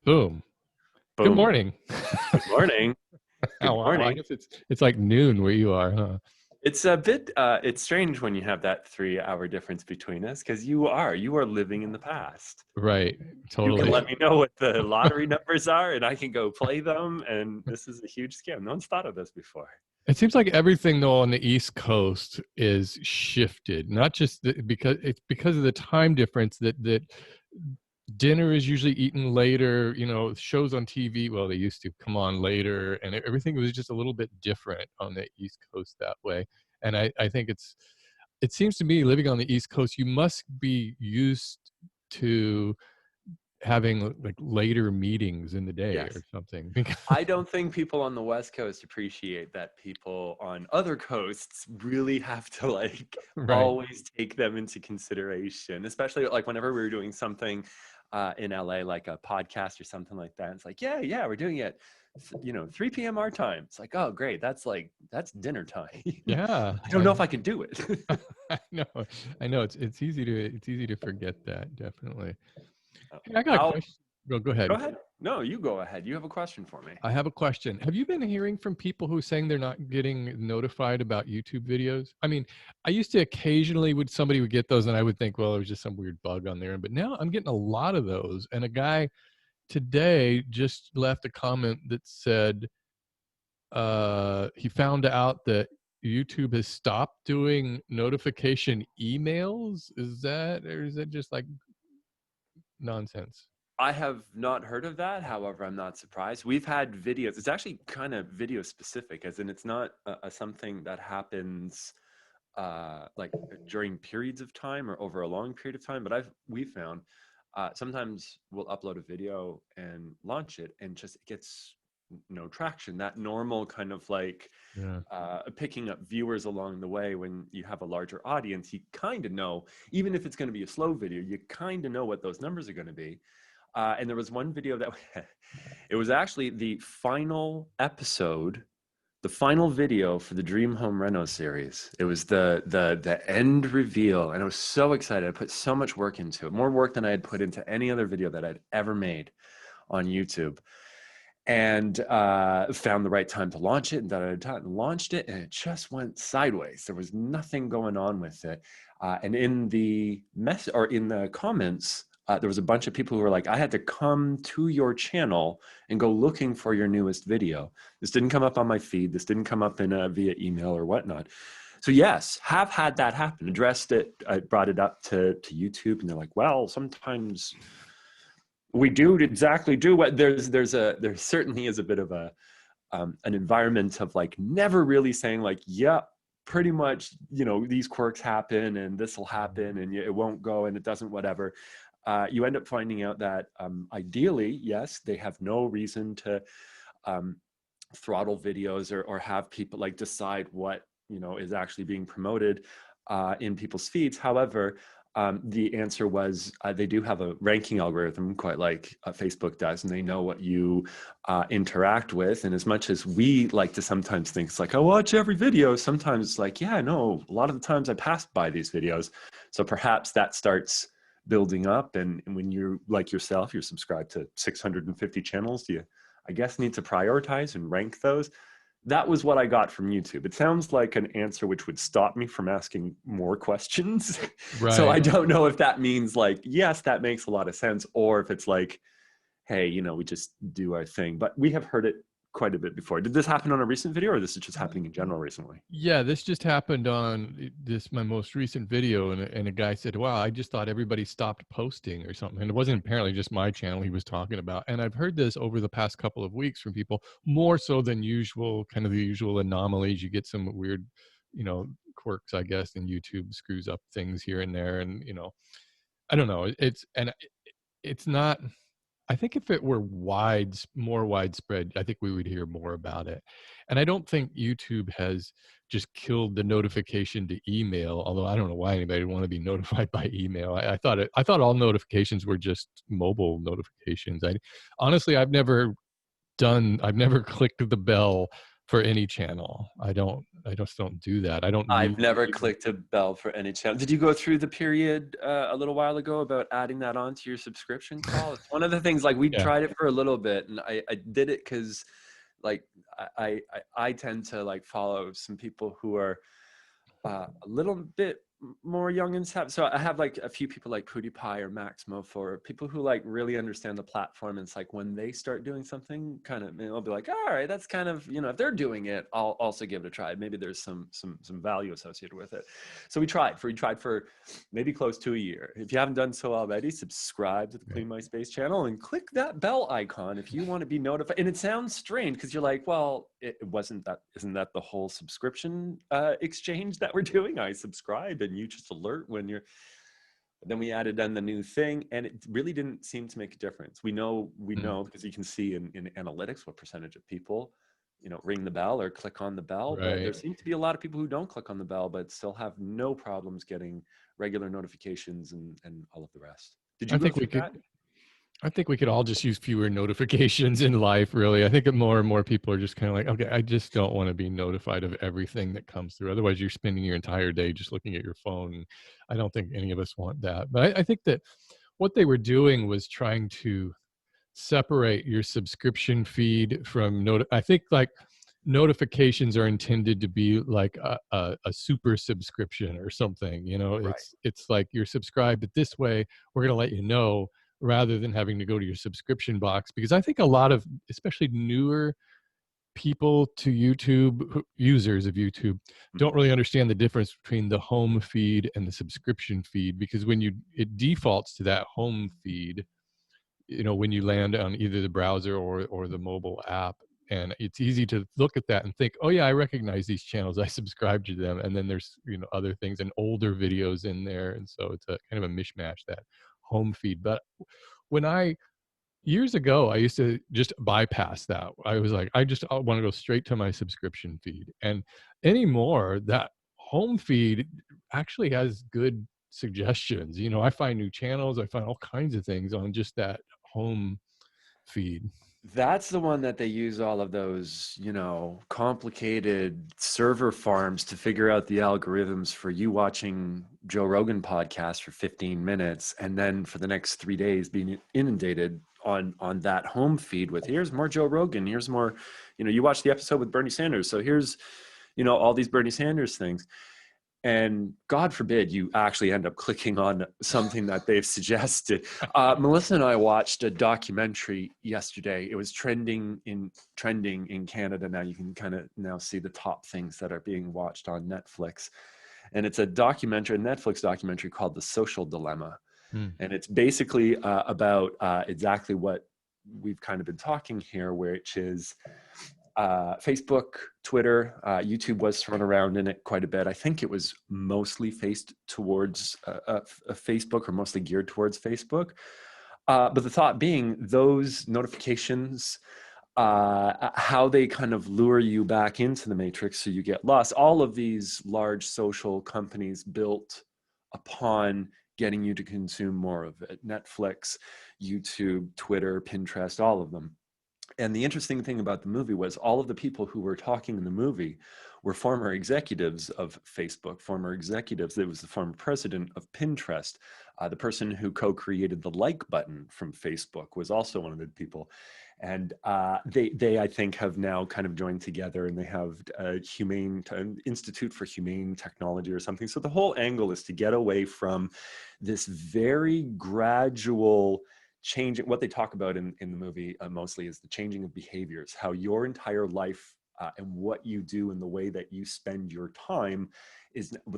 Boom. Good Boom. morning. Good morning. Good Oh, wow. I morning. guess it's like noon where you are, huh? It's a bit, it's strange when you have that 3 hour difference between us because you are living in the past. Right. You can Totally. let me know what the lottery numbers are and I can go play them. And this is a huge scam. No one's thought of this before. It seems like everything though on the East Coast is shifted, not just because of the time difference that dinner is usually eaten later, shows on TV, well, they used to come on later, and everything was just a little bit different on the East Coast that way. And I think it seems to me living on the East Coast, you must be used to having like later meetings in the day Yes. or something. I don't think people on the West Coast appreciate that people on other coasts really have to Right. always take them into consideration, especially like whenever we were doing something in LA, like a podcast or something like that. It's like, yeah, we're doing it, 3 p.m. our time. It's like, oh, great. That's dinner time. Yeah. I don't know if I can do it. I know it's easy to forget that, definitely. Hey, I got a How, question. Go ahead. go ahead. No, you go ahead. You have a question for me. I have a question. Have you been hearing from people who saying they're not getting notified about YouTube videos? I mean, I used to occasionally somebody would get those and I would think, well, it was just some weird bug on there. But now I'm getting a lot of those. And a guy today just left a comment that said he found out that YouTube has stopped doing notification emails. Is that just like nonsense? I have not heard of that. However, I'm not surprised. We've had videos. It's actually kind of video specific, as in it's not something that happens like during periods of time or over a long period of time. But we found sometimes we'll upload a video and launch it, and just it gets no traction. That normal kind of Yeah. picking up viewers along the way. When you have a larger audience, you kind of know, even if it's going to be a slow video, you kind of know what those numbers are going to be. And there was one video that it was actually the final episode, the final video for the Dream Home Reno series. It was the end reveal, and I was so excited. I put so much work into it, more work than I had put into any other video that I'd ever made on YouTube. And found the right time to launch it, and launched it, and it just went sideways. There was nothing going on with it. And in the in the comments, there was a bunch of people who were like, I had to come to your channel and go looking for your newest video. This didn't come up on my feed. This didn't come up via email or whatnot. So yes, have had that happen. Addressed it. I brought it up to YouTube, and they're like, well, sometimes we do exactly do what there certainly is a bit of an environment of like never really saying like, yeah, pretty much, these quirks happen and this will happen and it won't go and it doesn't, whatever. You end up finding out that ideally, yes, they have no reason to throttle videos or have people like decide what is actually being promoted in people's feeds. However, the answer was they do have a ranking algorithm, quite like Facebook does, and they know what you interact with. And as much as we like to sometimes think it's like, I watch every video, sometimes it's like, yeah, no, a lot of the times I pass by these videos. So perhaps that starts building up. And when you're like yourself, you're subscribed to 650 channels, you, I guess, need to prioritize and rank those. That was what I got from YouTube. It sounds like an answer which would stop me from asking more questions. Right. So I don't know if that means like, yes, that makes a lot of sense, or if it's like, hey, we just do our thing. But we have heard it quite a bit before. Did this happen on a recent video, or this is just happening in general recently? Yeah, this just happened on my most recent video, and a guy said, wow, I just thought everybody stopped posting or something. And it wasn't apparently just my channel he was talking about. And I've heard this over the past couple of weeks from people, more so than usual, kind of the usual anomalies. You get some weird, quirks, I guess, and YouTube screws up things here and there. And, I don't know. It's not, I think if it were more widespread, I think we would hear more about it. And I don't think YouTube has just killed the notification to email, although I don't know why anybody would want to be notified by email. I thought all notifications were just mobile notifications. Honestly, I've never clicked the bell for any channel. I just don't do that. I don't I've use never YouTube. clicked a bell for any channel. Did you go through the period a little while ago about adding that onto your subscription call? It's one of the things, like, we Yeah. tried it for a little bit, and I did it because, like, I tend to, like, follow some people who are a little bit more young and stuff. So I have, like, a few people like PewDiePie or Max Mofo, or people who, like, really understand the platform. And it's like, when they start doing something, kind of, I'll be like, all right, that's kind of, if they're doing it, I'll also give it a try. Maybe there's some value associated with it. So we tried for maybe close to a year. If you haven't done so already, subscribe to the Clean My Space channel and click that bell icon if you want to be notified. And it sounds strange because you're like, well, isn't that the whole subscription exchange that we're doing? I subscribe and you just alert when you're. Then we added in the new thing, and it really didn't seem to make a difference. We know because you can see in analytics what percentage of people ring the bell or click on the bell. But there Right. seems to be a lot of people who don't click on the bell but still have no problems getting regular notifications and all of the rest. Did you I go think we through could that? I think we could all just use fewer notifications in life, really. I think that more and more people are just kind of like, okay, I just don't want to be notified of everything that comes through. Otherwise, you're spending your entire day just looking at your phone. I don't think any of us want that. But I think that what they were doing was trying to separate your subscription feed from I think, like, notifications are intended to be like a super subscription or something. Right. It's like you're subscribed, but this way we're going to let you know, rather than having to go to your subscription box. Because I think a lot of, especially newer people to YouTube, users of YouTube, don't really understand the difference between the home feed and the subscription feed. Because when it defaults to that home feed, when you land on either the browser or the mobile app, and it's easy to look at that and think, oh yeah, I recognize these channels, I subscribe to them. And then there's other things and older videos in there, and so it's a kind of a mishmash, that home feed. But when I years ago, I used to just bypass that. I was like, I just want to go straight to my subscription feed. And anymore, that home feed actually has good suggestions. I find new channels, I find all kinds of things on just that home feed. That's the one that they use all of those, complicated server farms to figure out the algorithms for you watching Joe Rogan podcast for 15 minutes, and then for the next 3 days being inundated on that home feed with, here's more Joe Rogan, here's more, you watch the episode with Bernie Sanders, so here's, all these Bernie Sanders things. And God forbid you actually end up clicking on something that they've suggested. Melissa and I watched a documentary yesterday. It was trending in Canada. Now you can kind of now see the top things that are being watched on Netflix. And it's a Netflix documentary called The Social Dilemma. Hmm. And it's basically about exactly what we've kind of been talking here, which is Facebook, Twitter, YouTube was thrown around in it quite a bit. I think it was mostly faced towards Facebook, or mostly geared towards Facebook. But the thought being, those notifications, how they kind of lure you back into the matrix so you get lost. All of these large social companies built upon getting you to consume more of it. Netflix, YouTube, Twitter, Pinterest, all of them. And the interesting thing about the movie was all of the people who were talking in the movie were former executives of Facebook, former executives. There was the former president of Pinterest. The person who co-created the like button from Facebook was also one of the people. And they, I think, have now kind of joined together, and they have an Institute for Humane Technology or something. So the whole angle is to get away from this very gradual changing. What they talk about in the movie mostly is the changing of behaviors, how your entire life and what you do and the way that you spend your time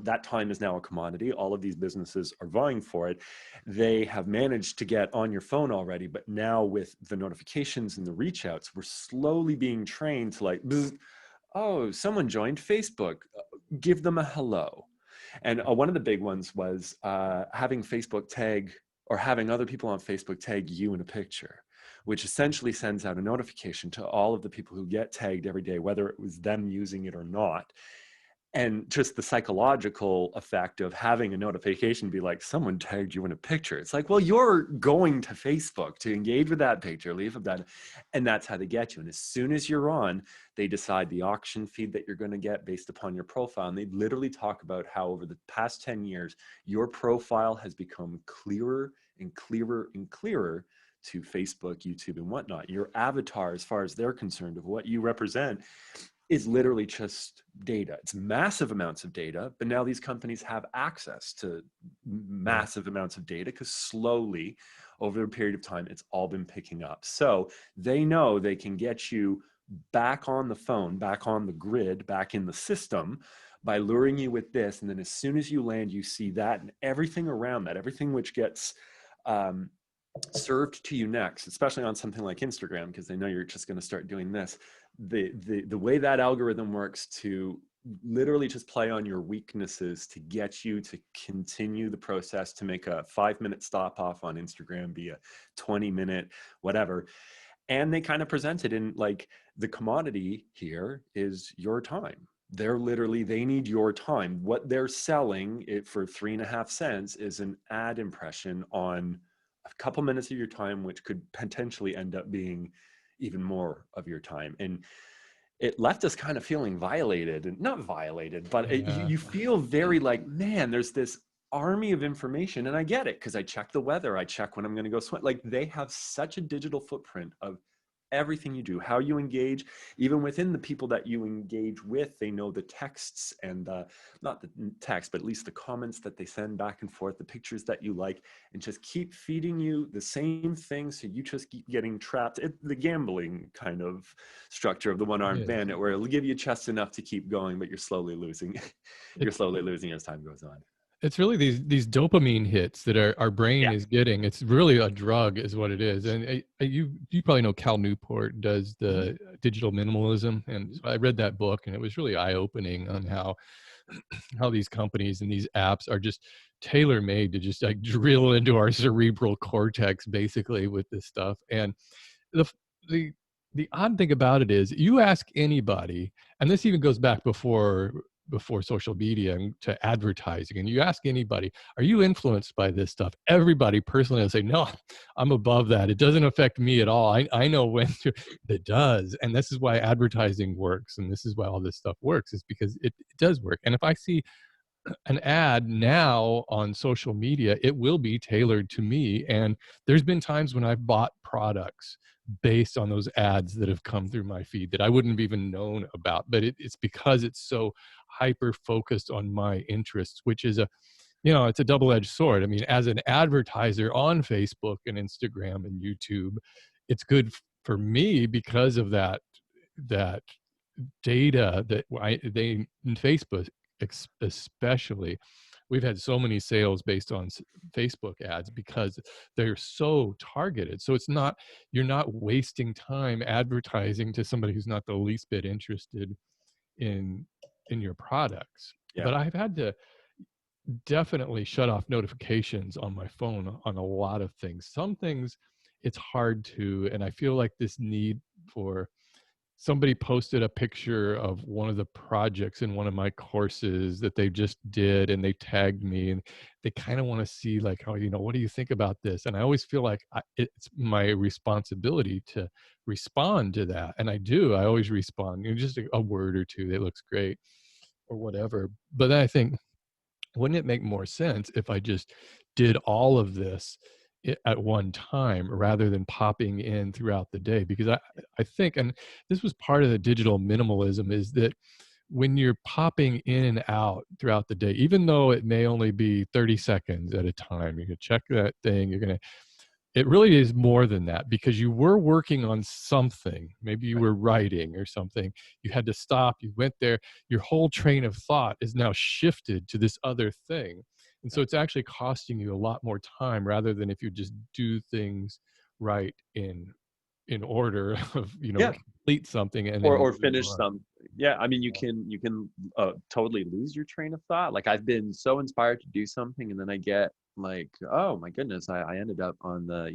that time is now a commodity. All of these businesses are vying for it. They have managed to get on your phone already, but now with the notifications and the reach outs, we're slowly being trained to, like, oh, someone joined Facebook, give them a hello. And one of the big ones was having Facebook tag, or having other people on Facebook tag you in a picture, which essentially sends out a notification to all of the people who get tagged every day, whether it was them using it or not. And just the psychological effect of having a notification be like, someone tagged you in a picture. It's like, well, you're going to Facebook to engage with that picture, leave that. And that's how they get you. And as soon as you're on, they decide the auction feed that you're going to get based upon your profile. And they literally talk about how over the past 10 years, your profile has become clearer and clearer and clearer to Facebook, YouTube, and whatnot. Your avatar, as far as they're concerned, of what you represent, is literally just data. It's massive amounts of data, but now these companies have access to massive amounts of data because slowly over a period of time, it's all been picking up. So they know they can get you back on the phone, back on the grid, back in the system by luring you with this. And then as soon as you land, you see that and everything around that, everything which gets served to you next, especially on something like Instagram, because they know you're just going to start doing this. The way that algorithm works to literally just play on your weaknesses to get you to continue the process, to make a 5-minute stop off on Instagram be a 20-minute whatever. And they kind of present it in like, the commodity here is your time. They're literally, they need your time. What they're selling it for 3.5 cents is an ad impression on a couple minutes of your time, which could potentially end up being even more of your time. And it left us kind of feeling violated, and not violated, but you feel very like, man, there's this army of information. And I get it, because I check the weather, I check when I'm going to go swim. Like, they have such a digital footprint of everything you do, how you engage, even within the people that you engage with. They know the texts and not the text, but at least the comments that they send back and forth, the pictures that you like, and just keep feeding you the same thing. So you just keep getting trapped. The gambling kind of structure of the one-armed bandit, where it'll give you just enough to keep going, but you're slowly losing. You're slowly losing as time goes on. It's really these dopamine hits that our brain is getting. It's really a drug is what it is. And you probably know Cal Newport does the digital minimalism. And I read that book, and it was really eye-opening on how these companies and these apps are just tailor-made to just like drill into our cerebral cortex basically with this stuff. And the odd thing about it is, you ask anybody, and this even goes back before social media and to advertising, and you ask anybody, are you influenced by this stuff? Everybody personally will say, no, I'm above that. It doesn't affect me at all. I know when it does. And this is why advertising works. And this is why all this stuff works, is because it does work. And if I see an ad now on social media, it will be tailored to me. And there's been times when I've bought products based on those ads that have come through my feed that I wouldn't have even known about. But it's because it's so hyper focused on my interests, which is it's a double-edged sword. I mean, as an advertiser on Facebook and Instagram and YouTube, it's good for me because of that data that they in Facebook especially, we've had so many sales based on Facebook ads because they're so targeted. So you're not wasting time advertising to somebody who's not the least bit interested in your products. But I've had to definitely shut off notifications on my phone on a lot of things. Some things it's hard to, and I feel like this need for, somebody posted a picture of one of the projects in one of my courses that they just did, and they tagged me, and they kind of want to see like, oh, what do you think about this? And I always feel like it's my responsibility to respond to that. And I do, I always respond, just a word or two that looks great or whatever. But then I think, wouldn't it make more sense if I just did all of this at one time rather than popping in throughout the day? Because I think, and this was part of the digital minimalism, is that when you're popping in and out throughout the day, even though it may only be 30 seconds at a time, you can check that thing, it really is more than that, because you were working on something. Maybe you were writing or something. You had to stop. You went there. Your whole train of thought is now shifted to this other thing. And so it's actually costing you a lot more time, rather than if you just do things right in order of, complete something and then or finish some. Yeah. I mean, you can totally lose your train of thought. Like, I've been so inspired to do something, and then I get like, oh my goodness, I ended up on the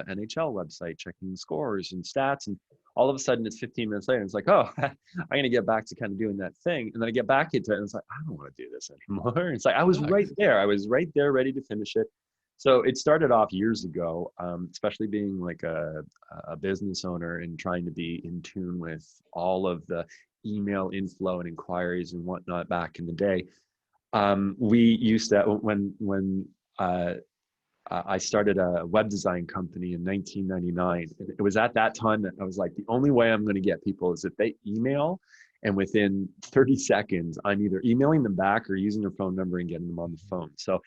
NHL website checking scores and stats, and all of a sudden it's 15 minutes later. And it's like, oh, I'm going to get back to kind of doing that thing. And then I get back into it and it's like, I don't want to do this anymore. It's like, I was right there. I was right there ready to finish it. So it started off years ago, especially being like a business owner and trying to be in tune with all of the email inflow and inquiries and whatnot back in the day. We used to, when I started a web design company in 1999. And it was at that time that I was like, the only way I'm going to get people is if they email, and within 30 seconds, I'm either emailing them back or using their phone number and getting them on the phone. So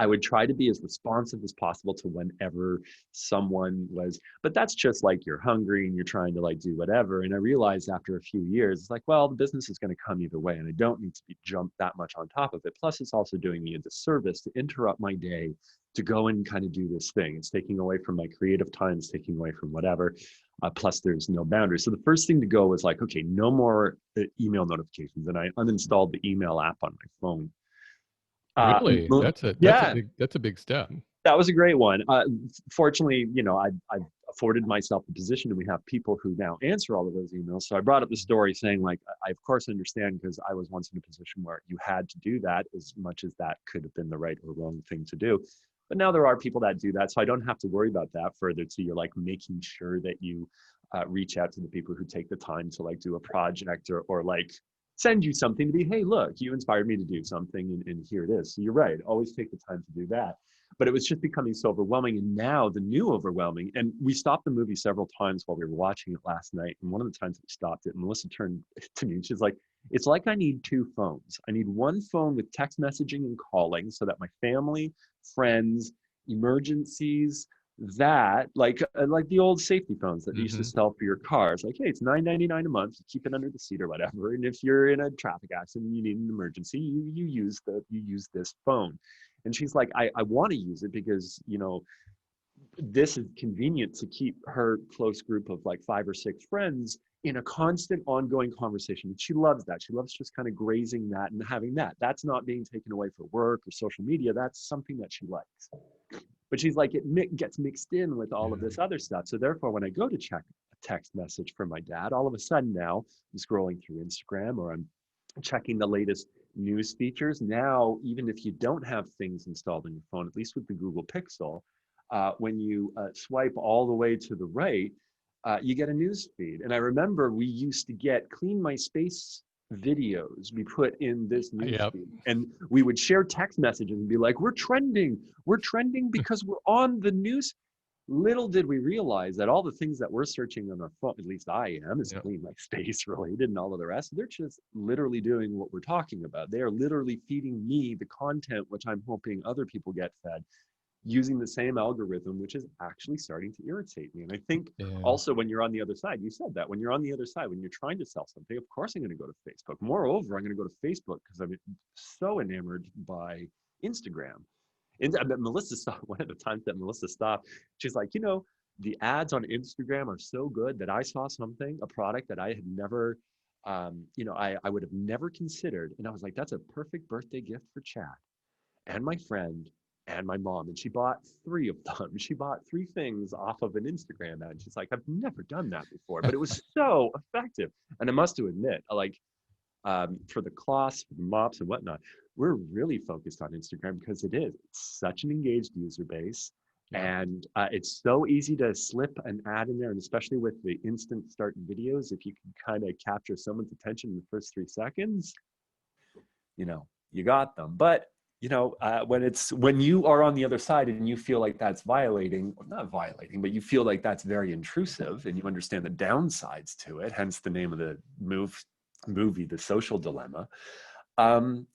I would try to be as responsive as possible to whenever someone was, but that's just like you're hungry and you're trying to like do whatever. And I realized after a few years, it's like, well, the business is going to come either way and I don't need to be jumped that much on top of it. Plus it's also doing me a disservice to interrupt my day to go and kind of do this thing. It's taking away from my creative time, it's taking away from whatever. Plus there's no boundaries. So the first thing to go was like, okay, no more email notifications. And I uninstalled the email app on my phone. Really? That's a big step. That was a great one. Fortunately, you know, I've afforded myself the position and we have people who now answer all of those emails. So I brought up the story saying like, I of course understand because I was once in a position where you had to do that as much as that could have been the right or wrong thing to do. But now there are people that do that. So I don't have to worry about that further to you're like making sure that you reach out to the people who take the time to like do a project or like send you something to be, hey, look, you inspired me to do something and here it is. So you're right, always take the time to do that. But it was just becoming so overwhelming. And now the new overwhelming, and we stopped the movie several times while we were watching it last night. And one of the times we stopped it, Melissa turned to me and she's like, it's like I need two phones. I need one phone with text messaging and calling so that my family, friends, emergencies, that like the old safety phones that they used to sell for your cars, like, hey, it's $9.99 a month, you keep it under the seat or whatever, and if you're in a traffic accident and you need an emergency, you use this phone. And she's like, I want to use it because, you know, this is convenient to keep her close group of like 5 or 6 friends in a constant ongoing conversation. She loves that. She loves just kind of grazing that and having that. That's not being taken away for work or social media. That's something that she likes. But she's like, it gets mixed in with all of this other stuff. So therefore, when I go to check a text message from my dad, all of a sudden now I'm scrolling through Instagram or I'm checking the latest news features. Now, even if you don't have things installed on your phone, at least with the Google Pixel, when you swipe all the way to the right, you get a news feed. And I remember we used to get Clean My Space videos we put in this news feed, and we would share text messages and be like, we're trending because we're on the news. Little did we realize that all the things that we're searching on our phone, at least I am, is Clean My Space related and all of the rest. They're just literally doing what we're talking about. They are literally feeding me the content, which I'm hoping other people get fed, using the same algorithm, which is actually starting to irritate me. And I think also when you're on the other side, you said that when you're on the other side, when you're trying to sell something, of course I'm going to go to Facebook. Moreover, I'm going to go to Facebook because I'm so enamored by Instagram. And Melissa stopped, one of the times that Melissa stopped, she's like, you know, the ads on Instagram are so good that I saw something, a product that I had never, you know, I would have never considered. And I was like, that's a perfect birthday gift for Chad and my friend and my mom. And she bought 3 of them. She bought 3 things off of an Instagram ad. She's like, I've never done that before, but it was so effective. And I must to admit, like, for the cloths, for the mops and whatnot, we're really focused on Instagram because it's such an engaged user base. And it's so easy to slip an ad in there. And especially with the instant start videos, if you can kind of capture someone's attention in the first 3 seconds, you know, you got them. But you know, when you are on the other side and you feel like that's violating, or not violating, but you feel like that's very intrusive and you understand the downsides to it, hence the name of the movie, The Social Dilemma.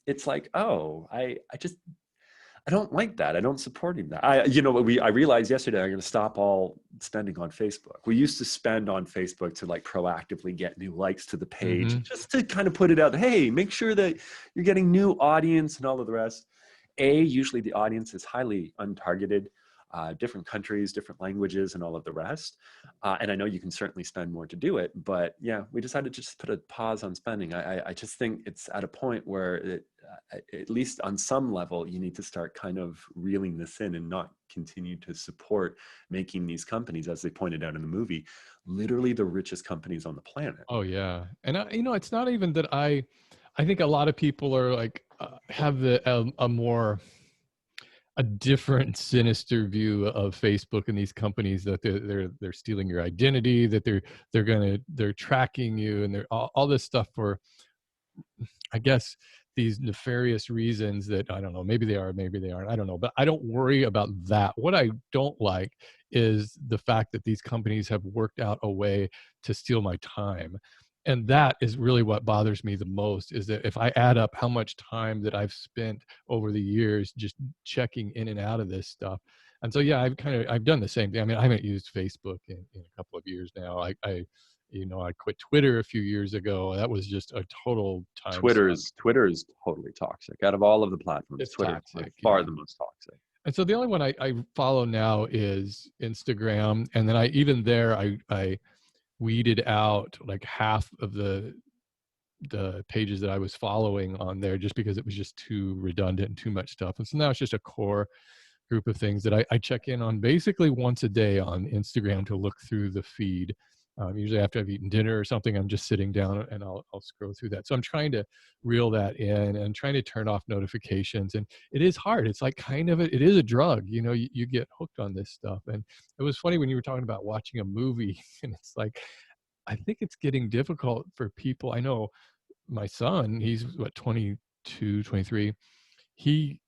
It's like, oh, I don't like that. I don't support him that. I realized yesterday I'm going to stop all spending on Facebook. We used to spend on Facebook to like proactively get new likes to the page, just to kind of put it out. Hey, make sure that you're getting new audience and all of the rest. Usually the audience is highly untargeted, different countries, different languages, and all of the rest. And I know you can certainly spend more to do it, but yeah, we decided to just put a pause on spending. I just think it's at a point where at least on some level, you need to start kind of reeling this in and not continue to support making these companies, as they pointed out in the movie, literally the richest companies on the planet. Oh yeah. And it's not even that I think a lot of people are like, have a different sinister view of Facebook and these companies, that they're stealing your identity, that they're tracking you, and they're all this stuff for, I guess, these nefarious reasons that I don't know, maybe they are, maybe they aren't, I don't know, but I don't worry about that. What I don't like is the fact that these companies have worked out a way to steal my time. And that is really what bothers me the most, is that if I add up how much time that I've spent over the years just checking in and out of this stuff. And so, yeah, I've done the same thing. I mean, I haven't used Facebook in a couple of years now. I quit Twitter a few years ago. That was just a total time suck. Twitter is totally toxic. Out of all of the platforms, It's Twitter is by toxic, far yeah. the most toxic. And so the only one I follow now is Instagram. And then I weeded out like half of the pages that I was following on there, just because it was just too redundant and too much stuff. And so now it's just a core group of things that I check in on basically once a day on Instagram to look through the feed. Usually after I've eaten dinner or something, I'm just sitting down and I'll scroll through that. So I'm trying to reel that in and trying to turn off notifications. And it is hard. It's like it is a drug. You get hooked on this stuff. And it was funny when you were talking about watching a movie, and it's like, I think it's getting difficult for people. I know my son, he's what, 22, 23.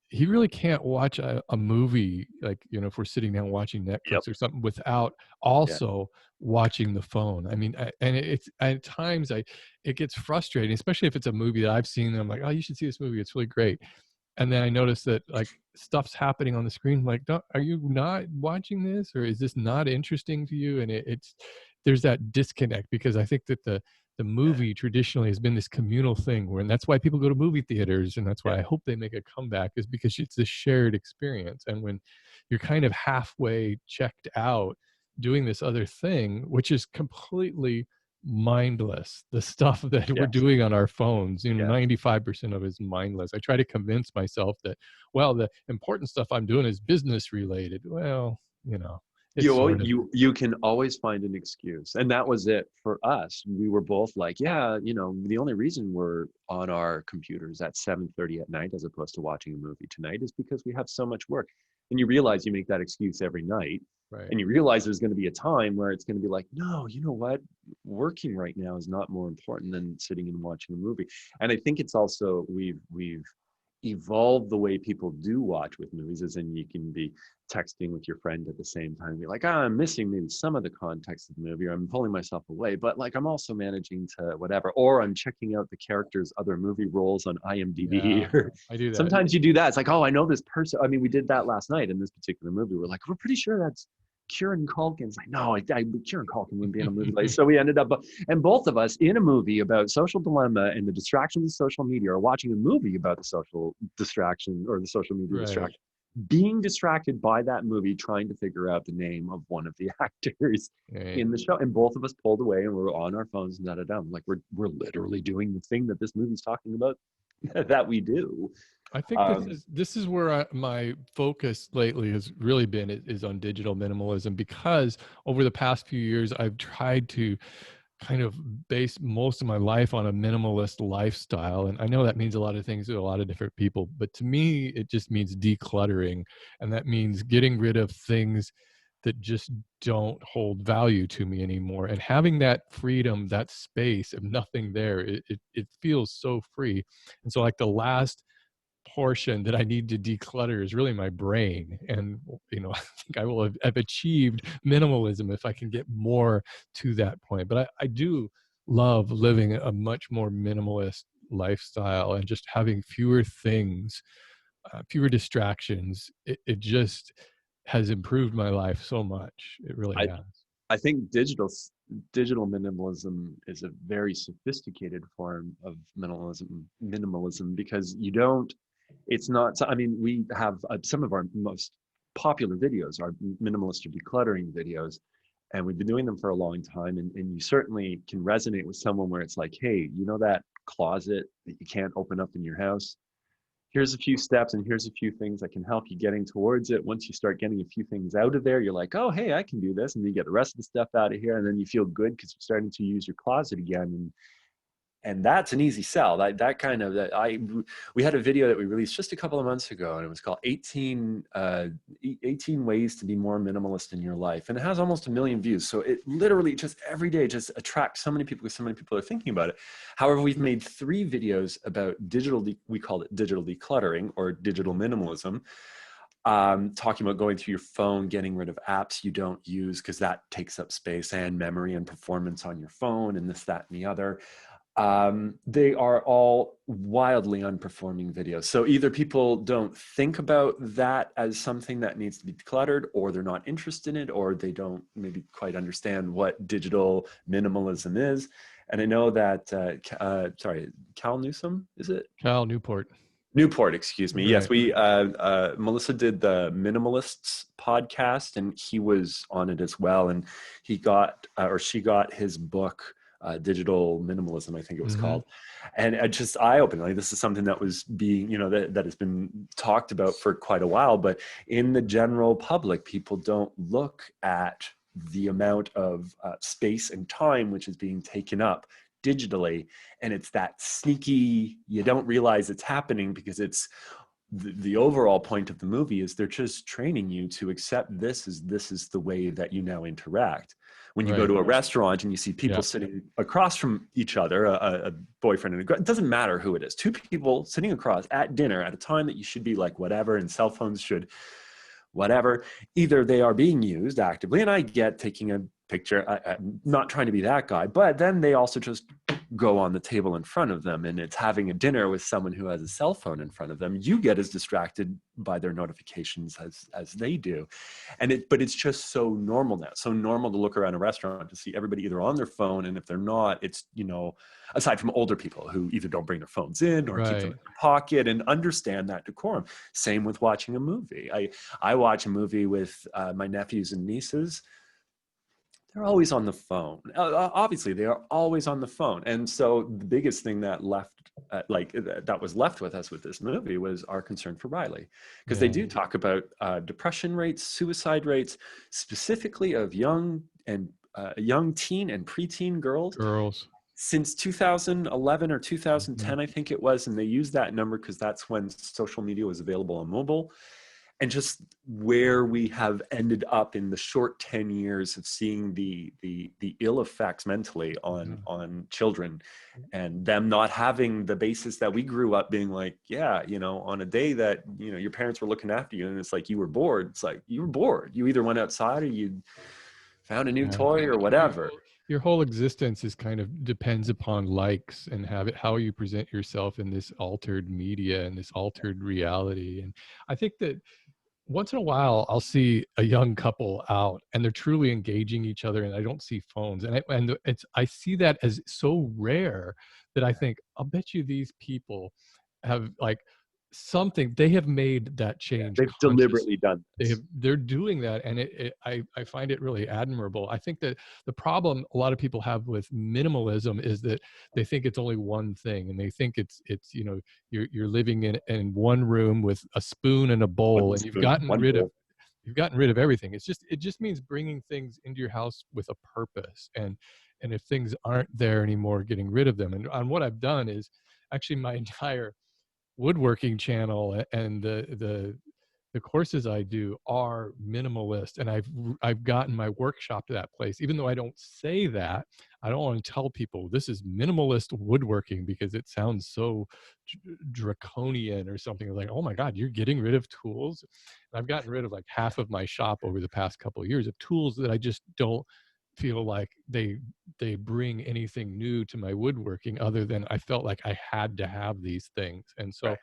He really can't watch a movie, like, if we're sitting down watching Yep. Netflix or something, without also watching the phone. I mean, and it's at times it gets frustrating, especially if it's a movie that I've seen and I'm like, oh, you should see this movie, it's really great. And then I notice that like stuff's happening on the screen. I'm like, are you not watching this, or is this not interesting to you? And there's that disconnect, because I think that the movie traditionally has been this communal thing, and that's why people go to movie theaters, and that's why I hope they make a comeback, is because it's this shared experience. And when you're kind of halfway checked out doing this other thing, which is completely mindless, the stuff that we're doing on our phones, 95% of it is mindless. I try to convince myself that, well, the important stuff I'm doing is business related. Well, You can always find an excuse. And that was it for us. We were both like, the only reason we're on our computers at 7:30 at night as opposed to watching a movie tonight is because we have so much work. And you realize you make that excuse every night. Right. And you realize there's going to be a time where it's going to be like, no, you know what? Working right now is not more important than sitting and watching a movie. And I think it's also, we've evolved the way people do watch with movies, as in you can be texting with your friend at the same time and be like, I'm missing maybe some of the context of the movie, or I'm pulling myself away, but like I'm also managing to whatever, or I'm checking out the character's other movie roles on IMDb. Yeah, I do that. Sometimes you do that. It's like, oh, I know this person. I mean, we did that last night in this particular movie. We're like, we're pretty sure that's Kieran Culkin's. Like, no, Kieran Culkin wouldn't be in a movie like. So we ended up, and both of us in a movie about social dilemma and the distractions of social media, or watching a movie about the social distraction or the social media distraction, being distracted by that movie, trying to figure out the name of one of the actors in the show, and both of us pulled away and we're on our phones and da-da-da. Like we're literally doing the thing that this movie's talking about that we do. I think this is where my focus lately has really been, is on digital minimalism, because over the past few years I've tried to kind of base most of my life on a minimalist lifestyle. And I know that means a lot of things to a lot of different people, but to me it just means decluttering, and that means getting rid of things that just don't hold value to me anymore, and having that freedom, that space of nothing there. It feels so free. And so like the last portion that I need to declutter is really my brain. And, I think I will have achieved minimalism if I can get more to that point. But I do love living a much more minimalist lifestyle and just having fewer things, fewer distractions. It just has improved my life so much. It really has. I think digital minimalism is a very sophisticated form of minimalism, because it's not, I mean, we have some of our most popular videos are minimalist or decluttering videos, and we've been doing them for a long time. And you certainly can resonate with someone where it's like, hey, that closet that you can't open up in your house, here's a few steps and here's a few things that can help you getting towards it. Once you start getting a few things out of there, you're like, oh, hey, I can do this. And then you get the rest of the stuff out of here. And then you feel good because you're starting to use your closet again. And that's an easy sell. We had a video that we released just a couple of months ago, and it was called 18 ways to be more minimalist in your life. And it has almost 1 million views. So it literally just every day just attracts so many people because so many people are thinking about it. However, we've made 3 videos about we call it digital decluttering or digital minimalism. Talking about going through your phone, getting rid of apps you don't use because that takes up space and memory and performance on your phone and this, that, and the other. They are all wildly unperforming videos. So either people don't think about that as something that needs to be decluttered, or they're not interested in it, or they don't maybe quite understand what digital minimalism is. And I know that, Cal Newsom, is it? Cal Newport. Newport, excuse me. Right. Yes, Melissa did the Minimalists podcast, and he was on it as well. And she got his book, Digital Minimalism, I think it was called. And it just eye-opening. Like, this is something that was being, that has been talked about for quite a while, but in the general public, people don't look at the amount of space and time which is being taken up digitally. And it's that sneaky, you don't realize it's happening because it's the overall point of the movie is they're just training you to accept this is the way that you now interact. When you go to a restaurant and you see people sitting across from each other, a boyfriend and a girl, it doesn't matter who it is, 2 people sitting across at dinner at a time that you should be like whatever, and cell phones should whatever. Either they are being used actively, and I get taking a picture, I'm not trying to be that guy, but then they also just go on the table in front of them, and it's having a dinner with someone who has a cell phone in front of them. You get as distracted by their notifications as they do. But it's just so normal now. So normal to look around a restaurant to see everybody either on their phone, and if they're not, it's, aside from older people who either don't bring their phones in or keep them in their pocket and understand that decorum. Same with watching a movie. I watch a movie with my nephews and nieces. They're always on the phone. Obviously, they are always on the phone. And so the biggest thing that was left with us with this movie was our concern for Riley. Because they do talk about depression rates, suicide rates, specifically of young teen and preteen girls. Since 2011 or 2010, I think it was. And they used that number because that's when social media was available on mobile. And just where we have ended up in the short 10 years of seeing the ill effects mentally on children, and them not having the basis that we grew up being like, on a day that, your parents were looking after you and it's like you were bored. It's like you were bored. You either went outside or you found a new toy or whatever. Your whole existence is kind of depends upon likes and how you present yourself in this altered media and this altered reality. And I think that once in a while, I'll see a young couple out and they're truly engaging each other, and I don't see phones. And I see that as so rare that I think, I'll bet you these people have something, they have made that change. They've deliberately done this. They're doing that, and I find it really admirable. I think that the problem a lot of people have with minimalism is that they think it's only one thing, and they think it's you're living in one room with a spoon and a bowl, and you've gotten rid of everything. It just means bringing things into your house with a purpose, and if things aren't there anymore, getting rid of them. And what I've done is actually my entire woodworking channel and the courses I do are minimalist, and I've gotten my workshop to that place. Even though I don't say that, I don't want to tell people this is minimalist woodworking because it sounds so draconian or something. Like, oh my God, you're getting rid of tools. And I've gotten rid of half of my shop over the past couple of years of tools that I just don't feel like they bring anything new to my woodworking, other than I felt like I had to have these things. And so,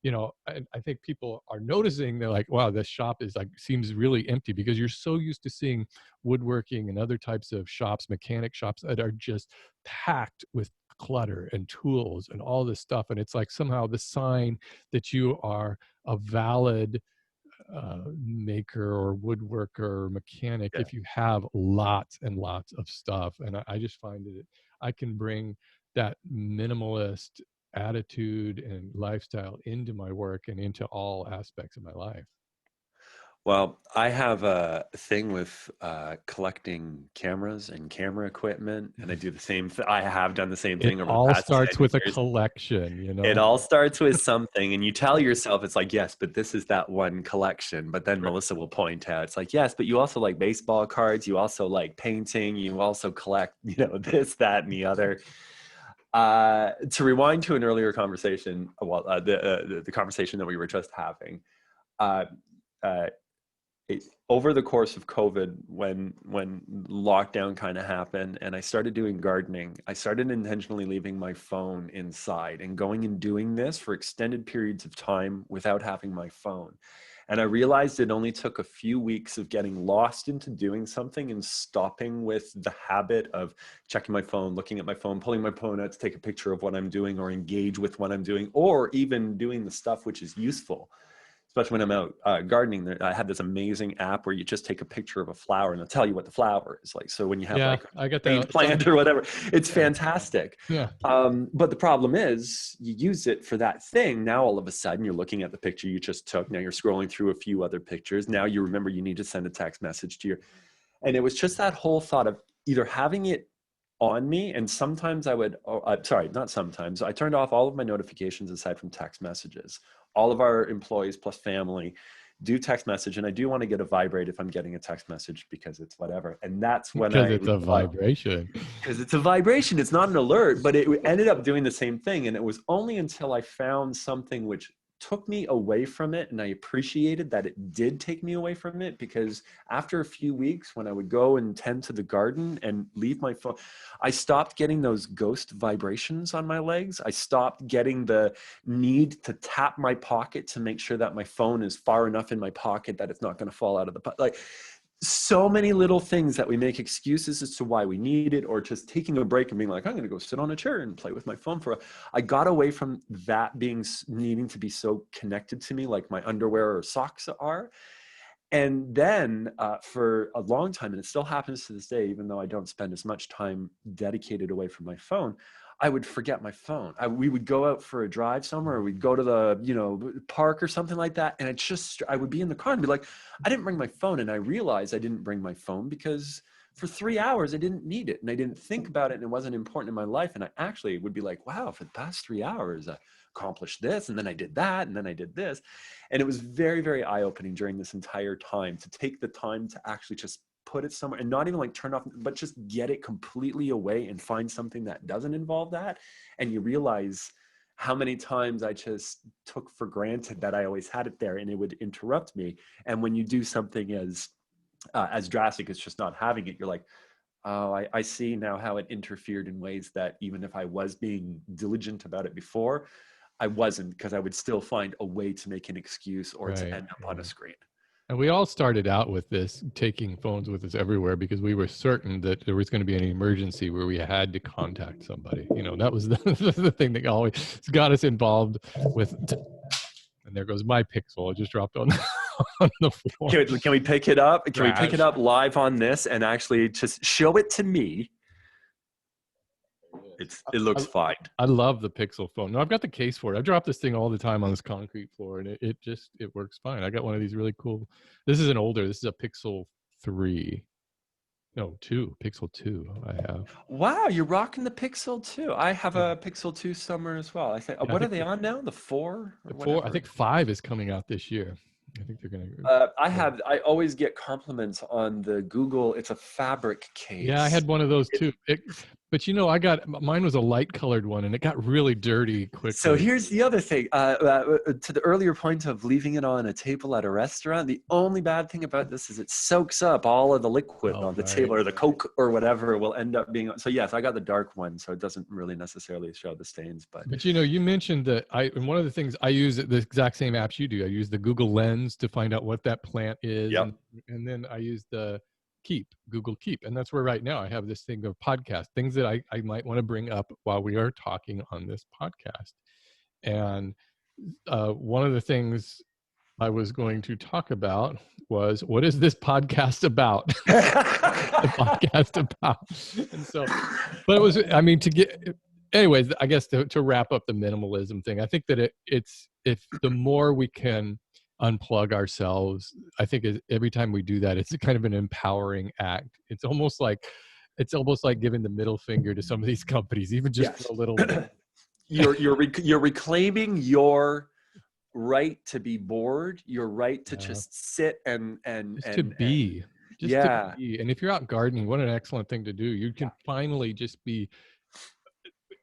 I think people are noticing, they're like, wow, this shop is seems really empty, because you're so used to seeing woodworking and other types of shops, mechanic shops, that are just packed with clutter and tools and all this stuff. And it's like somehow the sign that you are a valid maker or woodworker or mechanic if you have lots and lots of stuff. And I just find that I can bring that minimalist attitude and lifestyle into my work and into all aspects of my life. Well, I have a thing with collecting cameras and camera equipment, and I do the same I have done the same It thing over the all past 10 starts with a years. collection, you It know? all starts with something, and you tell yourself, it's like, yes, but this is that one collection. But then Melissa will point out, it's like, yes, but you also like baseball cards, you also like painting, you also collect, this, that, and the other. To rewind to an earlier conversation, the conversation that we were just having, uh, uh, over the course of COVID, when lockdown kind of happened and I started doing gardening, I started intentionally leaving my phone inside and going and doing this for extended periods of time without having my phone. And I realized it only took a few weeks of getting lost into doing something and stopping with the habit of checking my phone, looking at my phone, pulling my phone out to take a picture of what I'm doing or engage with what I'm doing, or even doing the stuff which is useful. Especially when I'm out gardening, I have this amazing app where you just take a picture of a flower and it'll tell you what the flower is like. So when you have like I got a that plant or whatever, it's fantastic. Yeah. But the problem is you use it for that thing. Now, all of a sudden you're looking at the picture you just took. Now you're scrolling through a few other pictures. Now you remember you need to send a text message to and it was just that whole thought of either having it on me. And sometimes I would, not sometimes, I turned off all of my notifications aside from text messages. All of our employees plus family do text message. And I do want to get a vibrate if I'm getting a text message because it's whatever. And that's when because it's a vibration. Because it's a vibration. It's not an alert, but it ended up doing the same thing. And it was only until I found something which took me away from it, and I appreciated that it did take me away from it, because after a few weeks when I would go and tend to the garden and leave my phone, I stopped getting those ghost vibrations on my legs. I stopped getting the need to tap my pocket to make sure that my phone is far enough in my pocket that it's not going to fall out of the pocket. Like, so many little things that we make excuses as to why we need it, or just taking a break and being like, I'm going to go sit on a chair and play with my phone I got away from that needing to be so connected to me, like my underwear or socks are. And then for a long time, and it still happens to this day, even though I don't spend as much time dedicated away from my phone, I would forget my phone. We would go out for a drive somewhere, or we'd go to the, park or something like that. And I would be in the car and be like, I didn't bring my phone. And I realized I didn't bring my phone because for 3 hours, I didn't need it. And I didn't think about it, and it wasn't important in my life. And I actually would be like, wow, for the past 3 hours, I accomplished this, and then I did that, and then I did this. And it was very, very eye-opening during this entire time to take the time to actually just put it somewhere and not even like turn off, but just get it completely away and find something that doesn't involve that. And you realize how many times I just took for granted that I always had it there, and it would interrupt me. And when you do something as drastic as just not having it, you're like, oh, I see now how it interfered in ways that even if I was being diligent about it before, I wasn't, because I would still find a way to make an excuse or to end up on a screen. And we all started out with this, taking phones with us everywhere, because we were certain that there was going to be an emergency where we had to contact somebody. That was the thing that always got us involved with. And there goes my Pixel. It just dropped on the floor. Can we pick it up? Can we pick it up live on this and actually just show it to me? It looks fine. I love the Pixel phone. No, I've got the case for it. I drop this thing all the time on this concrete floor, and it works fine. I got one of these really cool. This is a Pixel 3. No, 2. Pixel 2 I have. Wow, you're rocking the Pixel 2. I have a Pixel 2 somewhere as well. I think, what are they on now? The 4? The 4, I think 5 is coming out this year. I think they're gonna. I always get compliments on the Google. It's a fabric case. Yeah, I had one of those too. But mine was a light colored one, and it got really dirty quickly. So here's the other thing. To the earlier point of leaving it on a table at a restaurant, the only bad thing about this is it soaks up all of the liquid on the table, or the Coke or whatever will end up being. So yes, I got the dark one, so it doesn't really necessarily show the stains. But you mentioned that and one of the things I use the exact same apps you do. I use the Google Lens to find out what that plant is, yep. and then I use the Google Keep. And that's where right now I have this thing of podcast, things that I might want to bring up while we are talking on this podcast. And one of the things I was going to talk about was, what is this podcast about? The podcast about. And so, but it was, anyways, I guess to wrap up the minimalism thing, I think that it's if the more we can unplug ourselves, I think every time we do that, it's a kind of an empowering act. It's almost like giving the middle finger to some of these companies, even just for a little bit. You're reclaiming your right to be bored, your right to just sit and to be. And if you're out gardening, what an excellent thing to do. You can finally just be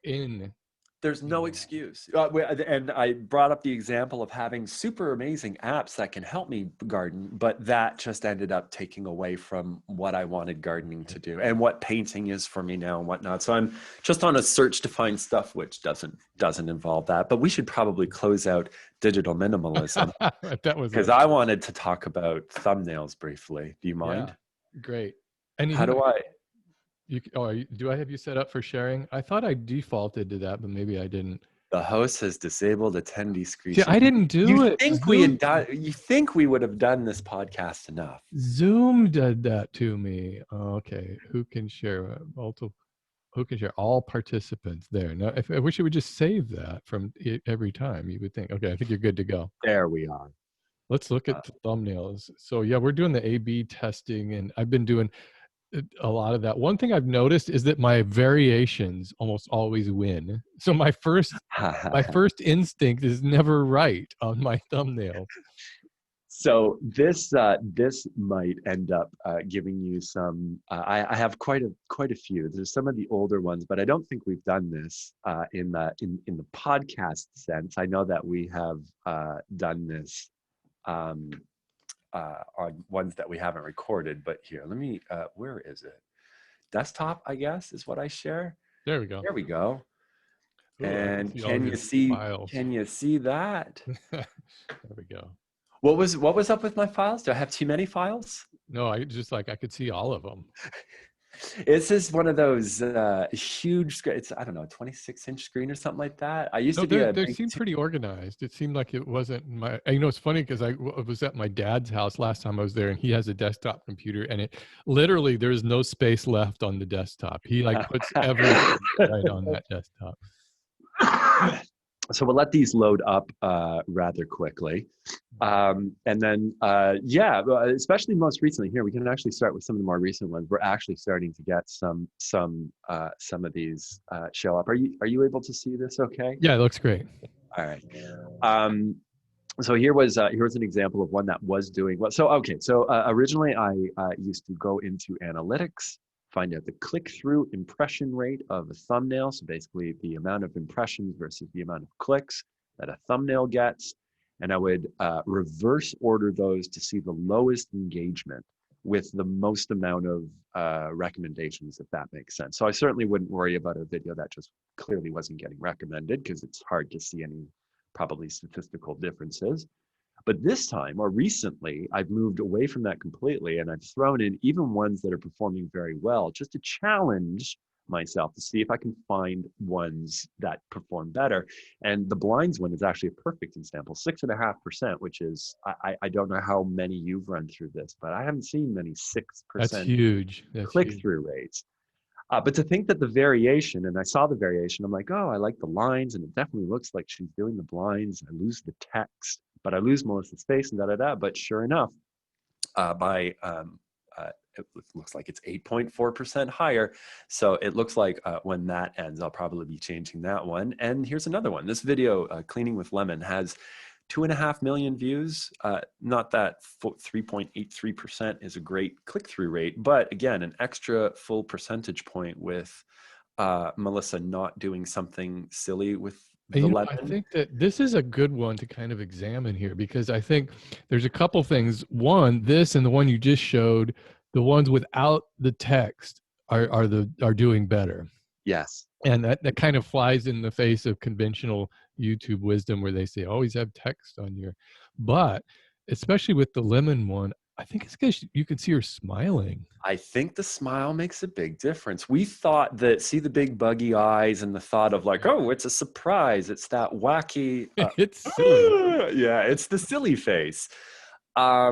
in. There's no excuse. And I brought up the example of having super amazing apps that can help me garden, but that just ended up taking away from what I wanted gardening to do and what painting is for me now and whatnot. So I'm just on a search to find stuff which doesn't involve that. But we should probably close out digital minimalism because I wanted to talk about thumbnails briefly. Do you mind? Yeah, great. And how do I? Do I have you set up for sharing? I thought I defaulted to that, but maybe I didn't. The host has disabled attendee screen. See, I didn't do it. You think we would have done this podcast enough? Zoom did that to me. Okay, who can share? Who can share? All participants there. Now, I wish you would just save that from every time. You would think, okay, I think you're good to go. There we are. Let's look at the thumbnails. So yeah, we're doing the A/B testing, and I've been doing a lot of that. One thing I've noticed is that my variations almost always win. So my first instinct is never right on my thumbnail. So this might end up giving you some. I have quite a few. There's some of the older ones, but I don't think we've done this in the podcast sense. I know that we have done this on ones that we haven't recorded, but here, let me, where is it? Desktop, I guess, is what I share. There we go. There we go. Ooh, and can you see that? There we go. What was up with my files? Do I have too many files? No, I could see all of them. This is one of those huge, it's, I don't know, 26-inch screen or something like that. I used to be they seemed pretty organized. It seemed like it wasn't my, it's funny because I was at my dad's house last time I was there, and he has a desktop computer, and it literally, there's no space left on the desktop. He puts everything right on that desktop. So we'll let these load up rather quickly. And then, especially most recently here, we can actually start with some of the more recent ones. We're actually starting to get some of these show up. Are you able to see this okay? Yeah, it looks great. All right. So here was an example of one that was doing well. So, okay. So originally I used to go into analytics, find out the click-through impression rate of a thumbnail. So basically the amount of impressions versus the amount of clicks that a thumbnail gets. And I would reverse order those to see the lowest engagement with the most amount of recommendations, if that makes sense. So I certainly wouldn't worry about a video that just clearly wasn't getting recommended, because it's hard to see any probably statistical differences. But this time, or recently, I've moved away from that completely, and I've thrown in even ones that are performing very well, just to challenge myself to see if I can find ones that perform better. And the blinds one is actually a perfect example, 6.5%, which is, I don't know how many you've run through this, but I haven't seen many 6% That's huge. click-through rates. But to think that the variation, and I saw the variation, I'm like, oh, I like the lines, and it definitely looks like she's doing the blinds. I lose the text, but I lose Melissa's face and da-da-da. But sure enough, it looks like it's 8.4% higher. So it looks like when that ends, I'll probably be changing that one. And here's another one. This video, Cleaning with Lemon, has 2.5 million views. Not that 3.83% is a great click-through rate, but again, an extra full percentage point with Melissa not doing something silly with the lemon. I think that this is a good one to kind of examine here, because I think there's a couple things. One, this and the one you just showed, the ones without the text are doing better. Yes. And that kind of flies in the face of conventional YouTube wisdom, where they say always have text on your, but especially with the lemon one, I think it's because you can see her smiling. I think the smile makes a big difference. We thought that, see the big buggy eyes and the thought of like, oh, it's a surprise. It's that wacky. It's silly. Yeah, it's the silly face. I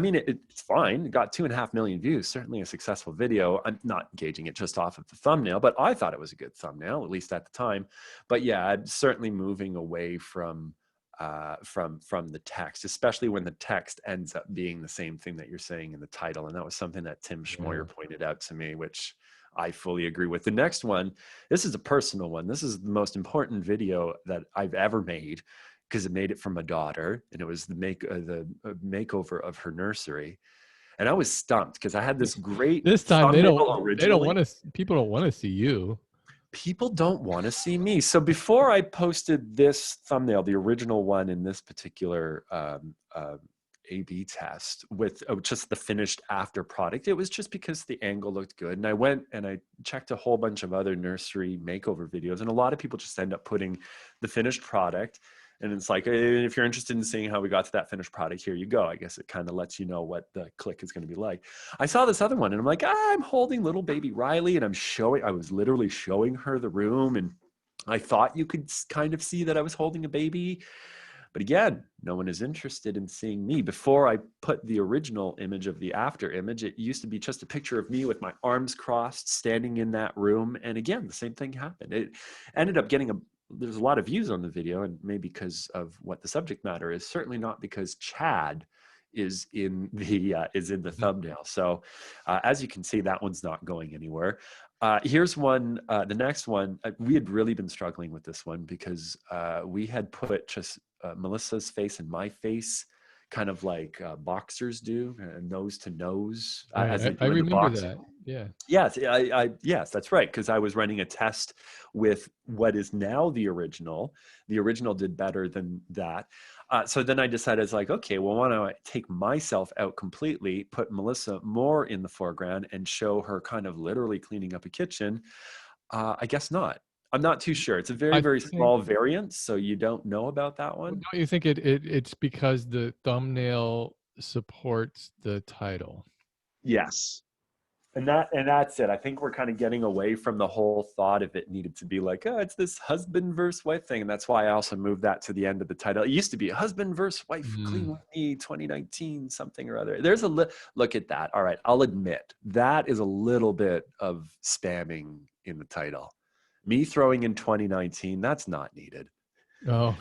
mean, it's fine. It got 2.5 million views. Certainly a successful video. I'm not gauging it just off of the thumbnail, but I thought it was a good thumbnail, at least at the time. But yeah, I'm certainly moving away from the text, especially when the text ends up being the same thing that you're saying in the title. And that was something that Tim Schmoyer pointed out to me, which I fully agree with. The next one, this is a personal one. This is the most important video that I've ever made, because it made it for my daughter, and it was the makeover of her nursery. And I was stumped because I had this great this time thumbnail they don't want to, people don't want to see you. People don't want to see me. So before I posted this thumbnail, the original one in this particular A/B test with just the finished after product, it was just because the angle looked good. And I went and I checked a whole bunch of other nursery makeover videos, and a lot of people just end up putting the finished product. And it's like, if you're interested in seeing how we got to that finished product, here you go. I guess it kind of lets you know what the click is going to be like. I saw this other one and I'm like, I'm holding little baby Riley, and I was literally showing her the room, and I thought you could kind of see that I was holding a baby. But again, no one is interested in seeing me. Before I put the original image of the after image, it used to be just a picture of me with my arms crossed standing in that room. And again, the same thing happened. It ended up getting there's a lot of views on the video, and maybe because of what the subject matter is, certainly not because Chad is in the thumbnail. So as you can see, that one's not going anywhere. Here's one, the next one. We had really been struggling with this one because we had put just Melissa's face and my face, kind of like boxers do, nose to nose. Right. I remember that. Yeah. Yes, yes, that's right. Because I was running a test with what is now the original. The original did better than that. So then I decided, it's like, okay, well, why don't I take myself out completely, put Melissa more in the foreground, and show her kind of literally cleaning up a kitchen? I guess not. I'm not too sure. It's a very small variant, so you don't know about that one. Don't you think it's because the thumbnail supports the title? Yes. And that's it. I think we're kind of getting away from the whole thought of it needed to be like, oh, it's this husband versus wife thing. And that's why I also moved that to the end of the title. It used to be a husband versus wife, clean with me, 2019, something or other. There's look at that. All right, I'll admit that is a little bit of spamming in the title. Me throwing in 2019, that's not needed. Oh,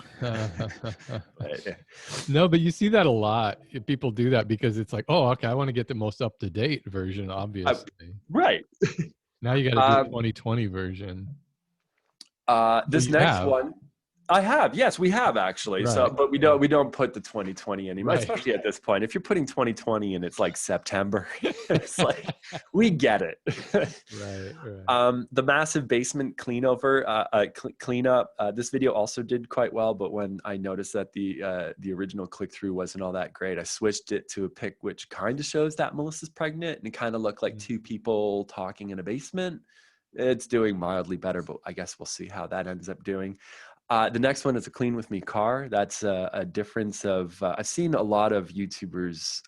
no, but you see that a lot. People do that because it's like, oh, okay, I want to get the most up-to-date version, obviously. Right. Now you got to do 2020 version. This next one, I have. Yes, we have actually. Right. So, but we don't put the 2020 anymore, right. Especially at this point. If you're putting 2020 and it's like September, it's like we get it. Right. The massive basement cleanup. This video also did quite well, but when I noticed that the original click-through wasn't all that great, I switched it to a pic which kind of shows that Melissa's pregnant, and it kind of looked like two people talking in a basement. It's doing mildly better, but I guess we'll see how that ends up doing. The next one is a clean with me car. That's a difference of, I've seen a lot of YouTubers,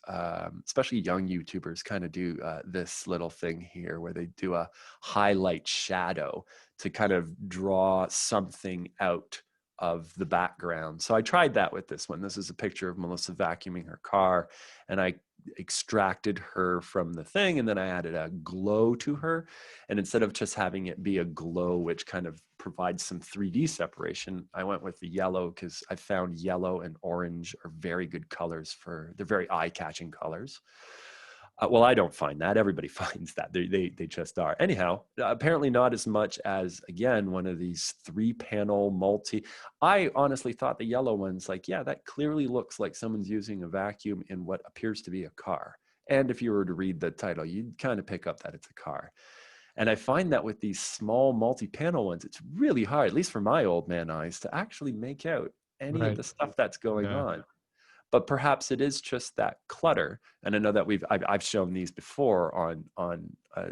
especially young YouTubers, kind of do this little thing here where they do a highlight shadow to kind of draw something out of the background. So I tried that with this one. This is a picture of Melissa vacuuming her car, and I extracted her from the thing, and then I added a glow to her. And instead of just having it be a glow which kind of provides some 3D separation, I went with the yellow because I found yellow and orange are very good colors they're very eye-catching colors. Well, I don't find that. Everybody finds that. They just are. Anyhow, apparently not as much as, again, one of these 3-panel multi. I honestly thought the yellow one's like, yeah, that clearly looks like someone's using a vacuum in what appears to be a car. And if you were to read the title, you'd kind of pick up that it's a car. And I find that with these small multi-panel ones, it's really hard, at least for my old man eyes, to actually make out any of the stuff that's going on. But perhaps it is just that clutter. And I know that I've shown these before on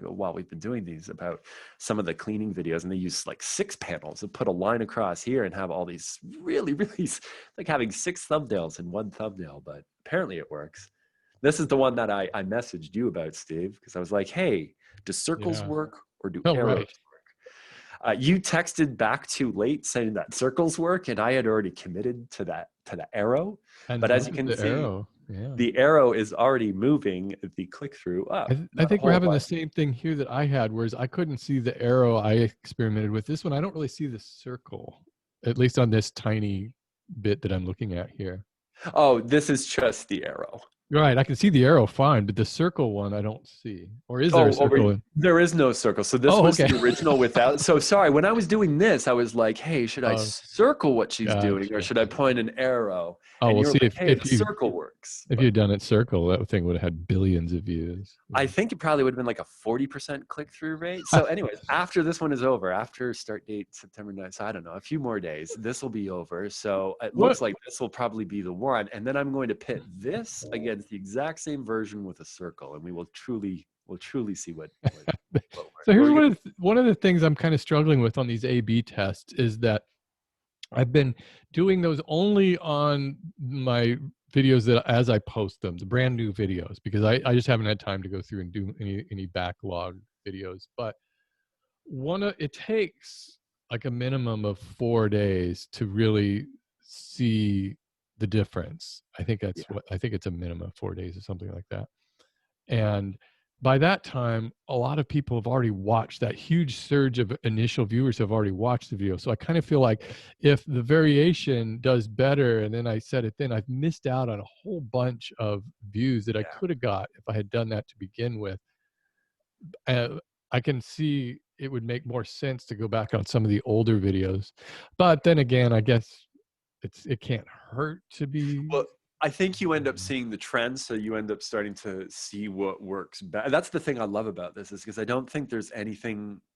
while we've been doing these about some of the cleaning videos, and they use like 6 panels and put a line across here and have all these really like having 6 thumbnails in one thumbnail, but apparently it works. This is the one that I messaged you about, Steve, because I was like, hey, do circles work or do arrows work? You texted back too late saying that circles work, and I had already committed to the arrow. And but as you can see, arrow. Yeah. the arrow is already moving the click-through up. I Not a think we're whole having the bunch. same thing here that I had, whereas I couldn't see the arrow I experimented with. This one, I don't really see the circle, at least on this tiny bit that I'm looking at here. Oh, this is just the arrow. Right, I can see the arrow fine, but the circle one I don't see. Or is there a Oh, circle? there is no circle. So this Oh, was okay. the original without. So sorry, when I was doing this, I was like, hey, should I Oh, circle what she's doing or gotcha. should I point an arrow? Oh, And we'll you were see like, hey, the circle works. if But you'd done it circle, that thing would have had billions of views. I think it probably would have been like a 40% click-through rate. So anyways, after this one is over, after start date September 9th, so I don't know, a few more days, this will be over. So it What? looks like this will probably be the one. And then I'm going to pit this against the exact same version with a circle. And we'll truly see what works. So here's one of the things I'm kind of struggling with on these A/B tests is that I've been doing those only on my videos that as I post them, the brand new videos, because I just haven't had time to go through and do any backlog videos. But it takes like a minimum of 4 days to really see the difference. I think Yeah. I think it's a minimum of 4 days or something like that. And by that time, a lot of people have already watched. That huge surge of initial viewers have already watched the video. So I kind of feel like if the variation does better and then I set it, then I've missed out on a whole bunch of views that I could have got if I had done that to begin with. I can see it would make more sense to go back on some of the older videos. But then again, I guess it can't hurt to be. Well, I think you end up seeing the trends, so you end up starting to see what works better. That's the thing I love about this, is because I don't think there's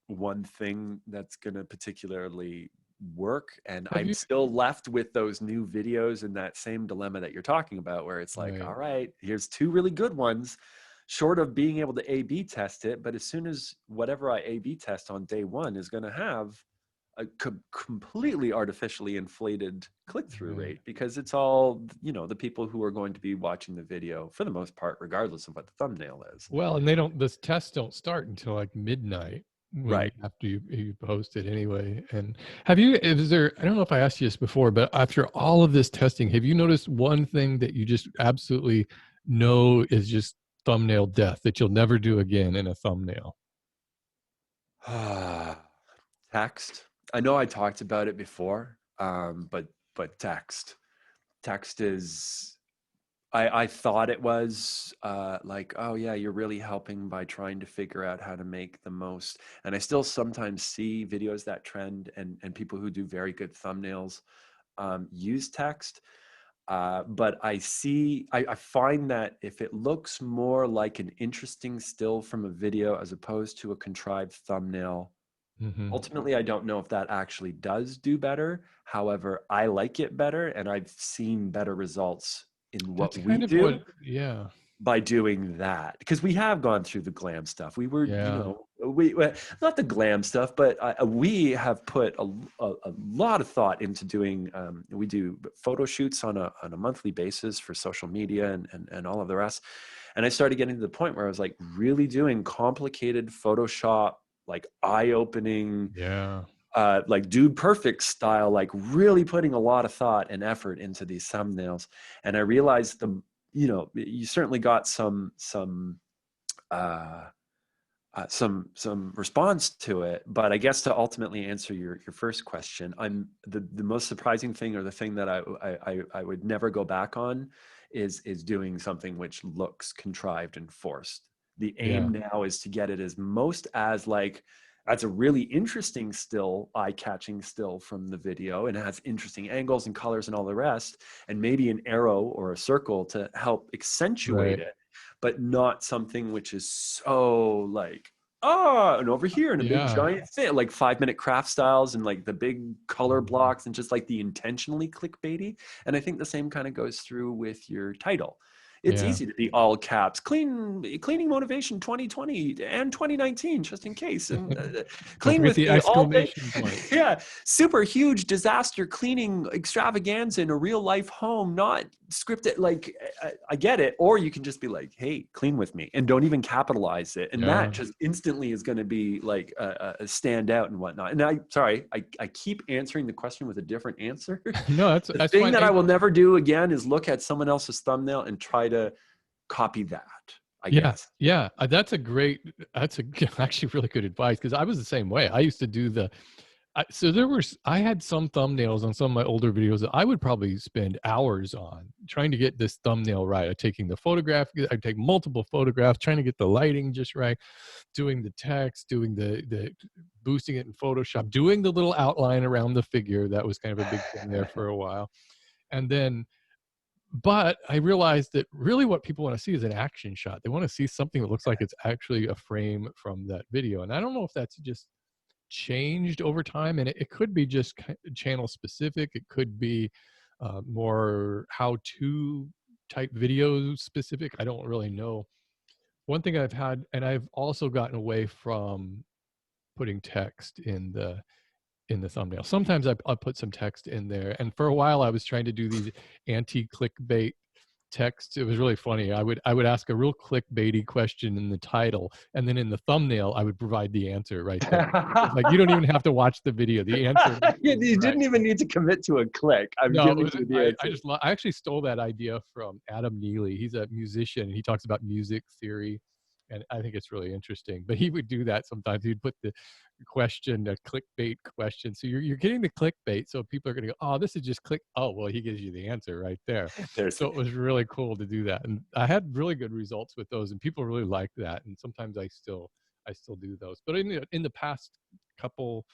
one thing that's going to particularly work. And I'm still left with those new videos and that same dilemma that you're talking about, where it's like, all right, here's 2 really good ones, short of being able to A/B test it. But as soon as whatever I A/B test on day 1 is going to have a completely artificially inflated click-through rate, because it's all, the people who are going to be watching the video for the most part, regardless of what the thumbnail is. Well, and the tests don't start until like midnight after you post it anyway. And I don't know if I asked you this before, but after all of this testing, have you noticed one thing that you just absolutely know is just thumbnail death, that you'll never do again in a thumbnail? Text. I know I talked about it before, but text is, I thought it was like, oh yeah, you're really helping by trying to figure out how to make the most. And I still sometimes see videos that trend, and people who do very good thumbnails use text. But I find that if it looks more like an interesting still from a video as opposed to a contrived thumbnail, ultimately, I don't know if that actually does do better. However, I like it better, and I've seen better results in what we do by doing that. Because we have gone through the glam stuff. We were, we not the glam stuff, but we have put a lot of thought into doing. We do photo shoots on a monthly basis for social media and all of the rest. And I started getting to the point where I was like really doing complicated Photoshop, like eye-opening, like Dude Perfect style, like really putting a lot of thought and effort into these thumbnails. And I realized you certainly got some response to it. But I guess to ultimately answer your first question, I'm the most surprising thing, or the thing that I would never go back on, is doing something which looks contrived and forced. The aim now is to get it as a really interesting still, eye-catching still from the video, and it has interesting angles and colors and all the rest, and maybe an arrow or a circle to help accentuate it, but not something which is so like, and over here in a big giant thing, like 5-minute craft styles and like the big color blocks and just like the intentionally clickbaity. And I think the same kind of goes through with your title. It's Yeah. easy to be all caps, cleaning motivation 2020 and 2019, just in case. And Don't clean forget with the me all day. exclamation point. Yeah. Super huge disaster cleaning extravaganza in a real life home, not scripted. Like, I get it. Or you can just be like, hey, clean with me, and don't even capitalize it. And that Yeah. just instantly is going to be like a standout and whatnot. And I keep answering the question with a different answer. No, The that's thing fine. that I will never do again is look at someone else's thumbnail and try to copy that, I Yeah, guess. yeah. That's actually really good advice, because I was the same way. I used to do I had some thumbnails on some of my older videos that I would probably spend hours on trying to get this thumbnail right. I'd take multiple photographs, trying to get the lighting just right, doing the text, doing the boosting it in Photoshop, doing the little outline around the figure. That was kind of a big thing there for a while. And then but I realized that really what people want to see is an action shot. They want to see something that looks like it's actually a frame from that video. And I don't know if that's just changed over time, and it could be just channel specific. It could be more how-to type video specific. I don't really know. One thing I've had, and I've also gotten away from putting text in the thumbnail. Sometimes I'll put some text in there. And for a while I was trying to do these anti-clickbait texts. It was really funny. I would ask a real clickbaity question in the title, and then in the thumbnail I would provide the answer right there. It's like, you don't even have to watch the video. The answer You is right. didn't even need to commit to a click. I'm No, giving you the answer. I actually stole that idea from Adam Neely. He's a musician, and he talks about music theory, and I think it's really interesting. But he would do that sometimes. He'd put the question, a clickbait question. So you're getting the clickbait, so people are going to go, oh, this is just click. Oh, well, he gives you the answer right there. So it was really cool to do that, and I had really good results with those, and people really liked that. And sometimes I still do those. But in the past couple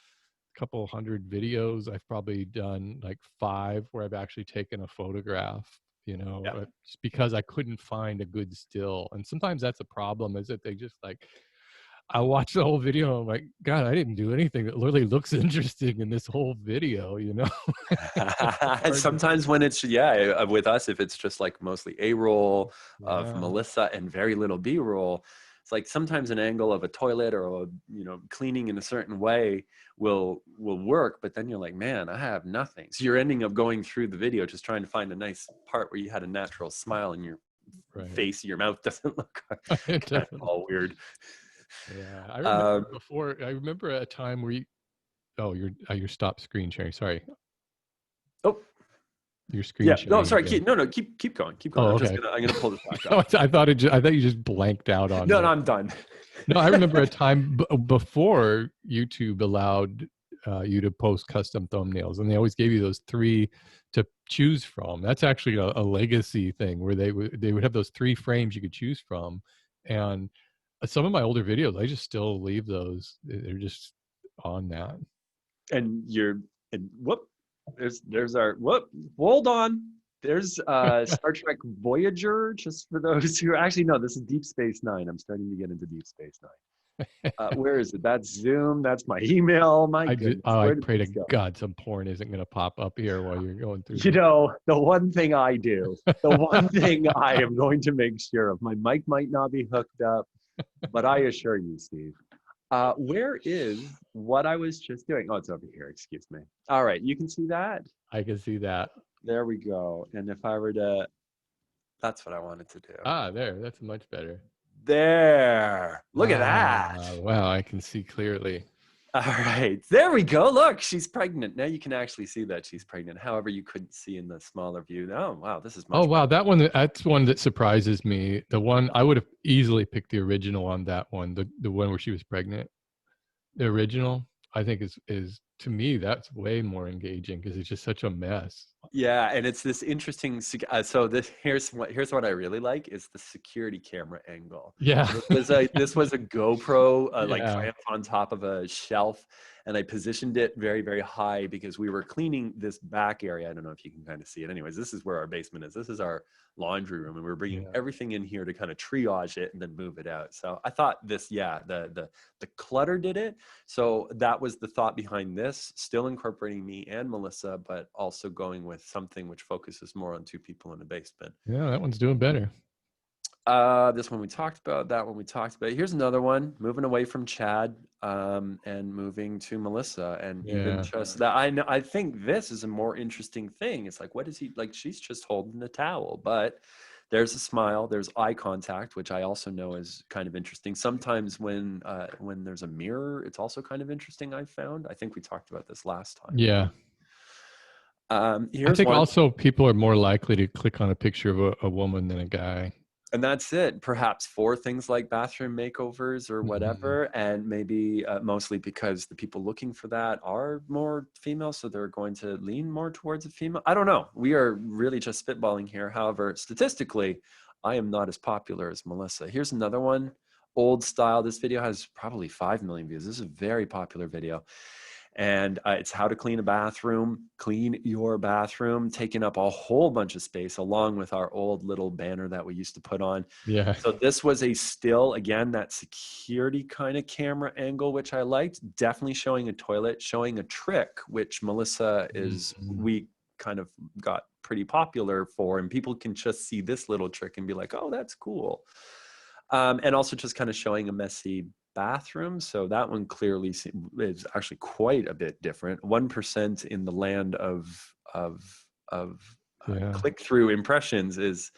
hundred videos, I've probably done like 5 where I've actually taken a photograph, Yeah. just because I couldn't find a good still. And sometimes that's a problem, is that they just like, I watch the whole video and I'm like, God, I didn't do anything that really looks interesting in this whole video, Sometimes when it's, with us, if it's just like mostly A-roll of Yeah. Melissa and very little B-roll, it's like sometimes an angle of a toilet or cleaning in a certain way will work, but then you're like, man, I have nothing. So you're ending up going through the video just trying to find a nice part where you had a natural smile and your Right. face, your mouth doesn't look kind of all weird. Yeah, I remember a time where you're stop screen sharing. Sorry. Oh, Your screen yeah. No, sharing sorry. again. Keep going. Keep Oh, going. okay. I'm gonna pull this back up. I thought you just blanked out on No, me. I'm done. No, I remember a time before YouTube allowed you to post custom thumbnails, and they always gave you those 3 to choose from. That's actually a legacy thing, where they would have those 3 frames you could choose from. And some of my older videos, I just still leave those. They're just on that. And there's our hold on. There's Star Trek Voyager, just for those who actually no, this is Deep Space Nine. I'm starting to get into Deep Space Nine. Where is it? That's Zoom. That's my email. My goodness. I pray to God some porn isn't going to pop up here while you're going through. The one thing I do, the one thing I am going to make sure of, my mic might not be hooked up, but I assure you, Steve, where is what I was just doing? Oh, it's over here. Excuse me. All right. You can see that? I can see that. There we go. And if I were to, that's what I wanted to do. There. That's much better. There. Look at that. Wow, I can see clearly. All right. There we go. Look, she's pregnant. Now you can actually see that she's pregnant. However, you couldn't see in the smaller view. Oh, wow. This is much wow. better. That's one that surprises me. The one, I would have easily picked the original on that one. The one where she was pregnant. The original, I think is to me, that's way more engaging, because it's just such a mess. Yeah, and it's this interesting. So here's what I really like is the security camera angle. Yeah, So this was a GoPro like clamped on top of a shelf, and I positioned it very, very high because we were cleaning this back area. I don't know if you can kind of see it. Anyways, this is where our basement is. This is our laundry room, and we're bringing everything in here to kind of triage it and then move it out. So I thought the clutter did it. So that was the thought behind this, still incorporating me and Melissa, but also going with something which focuses more on 2 people in a basement. Yeah, that one's doing better. This one we talked about, that one we talked about. Here's another one, moving away from Chad, and moving to Melissa. And even Yeah. just that, I think this is a more interesting thing. It's like, what is he like? She's just holding the towel, but there's a smile, there's eye contact, which I also know is kind of interesting. Sometimes when there's a mirror, it's also kind of interesting. I've found. I think we talked about this last time. Yeah. I Here's think one. also people are more likely to click on a picture of a woman than a guy. And that's it, perhaps for things like bathroom makeovers or Mhm. whatever. And maybe mostly because the people looking for that are more female. So they're going to lean more towards a female. I don't know. We are really just spitballing here. However, statistically, I am not as popular as Melissa. Here's another one, old style. This video has probably 5 million views. This is a very popular video. And it's how to clean a bathroom, clean your bathroom, taking up a whole bunch of space along with our old little banner that we used to put on. Yeah. So this was a still, again, that security kind of camera angle, which I liked, definitely showing a toilet, showing a trick, which Melissa is, we kind of got pretty popular for, and people can just see this little trick and be like, oh, that's cool. And also just kind of showing a messy bathroom. So that one clearly is actually quite a bit different. 1% in the land of click-through impressions is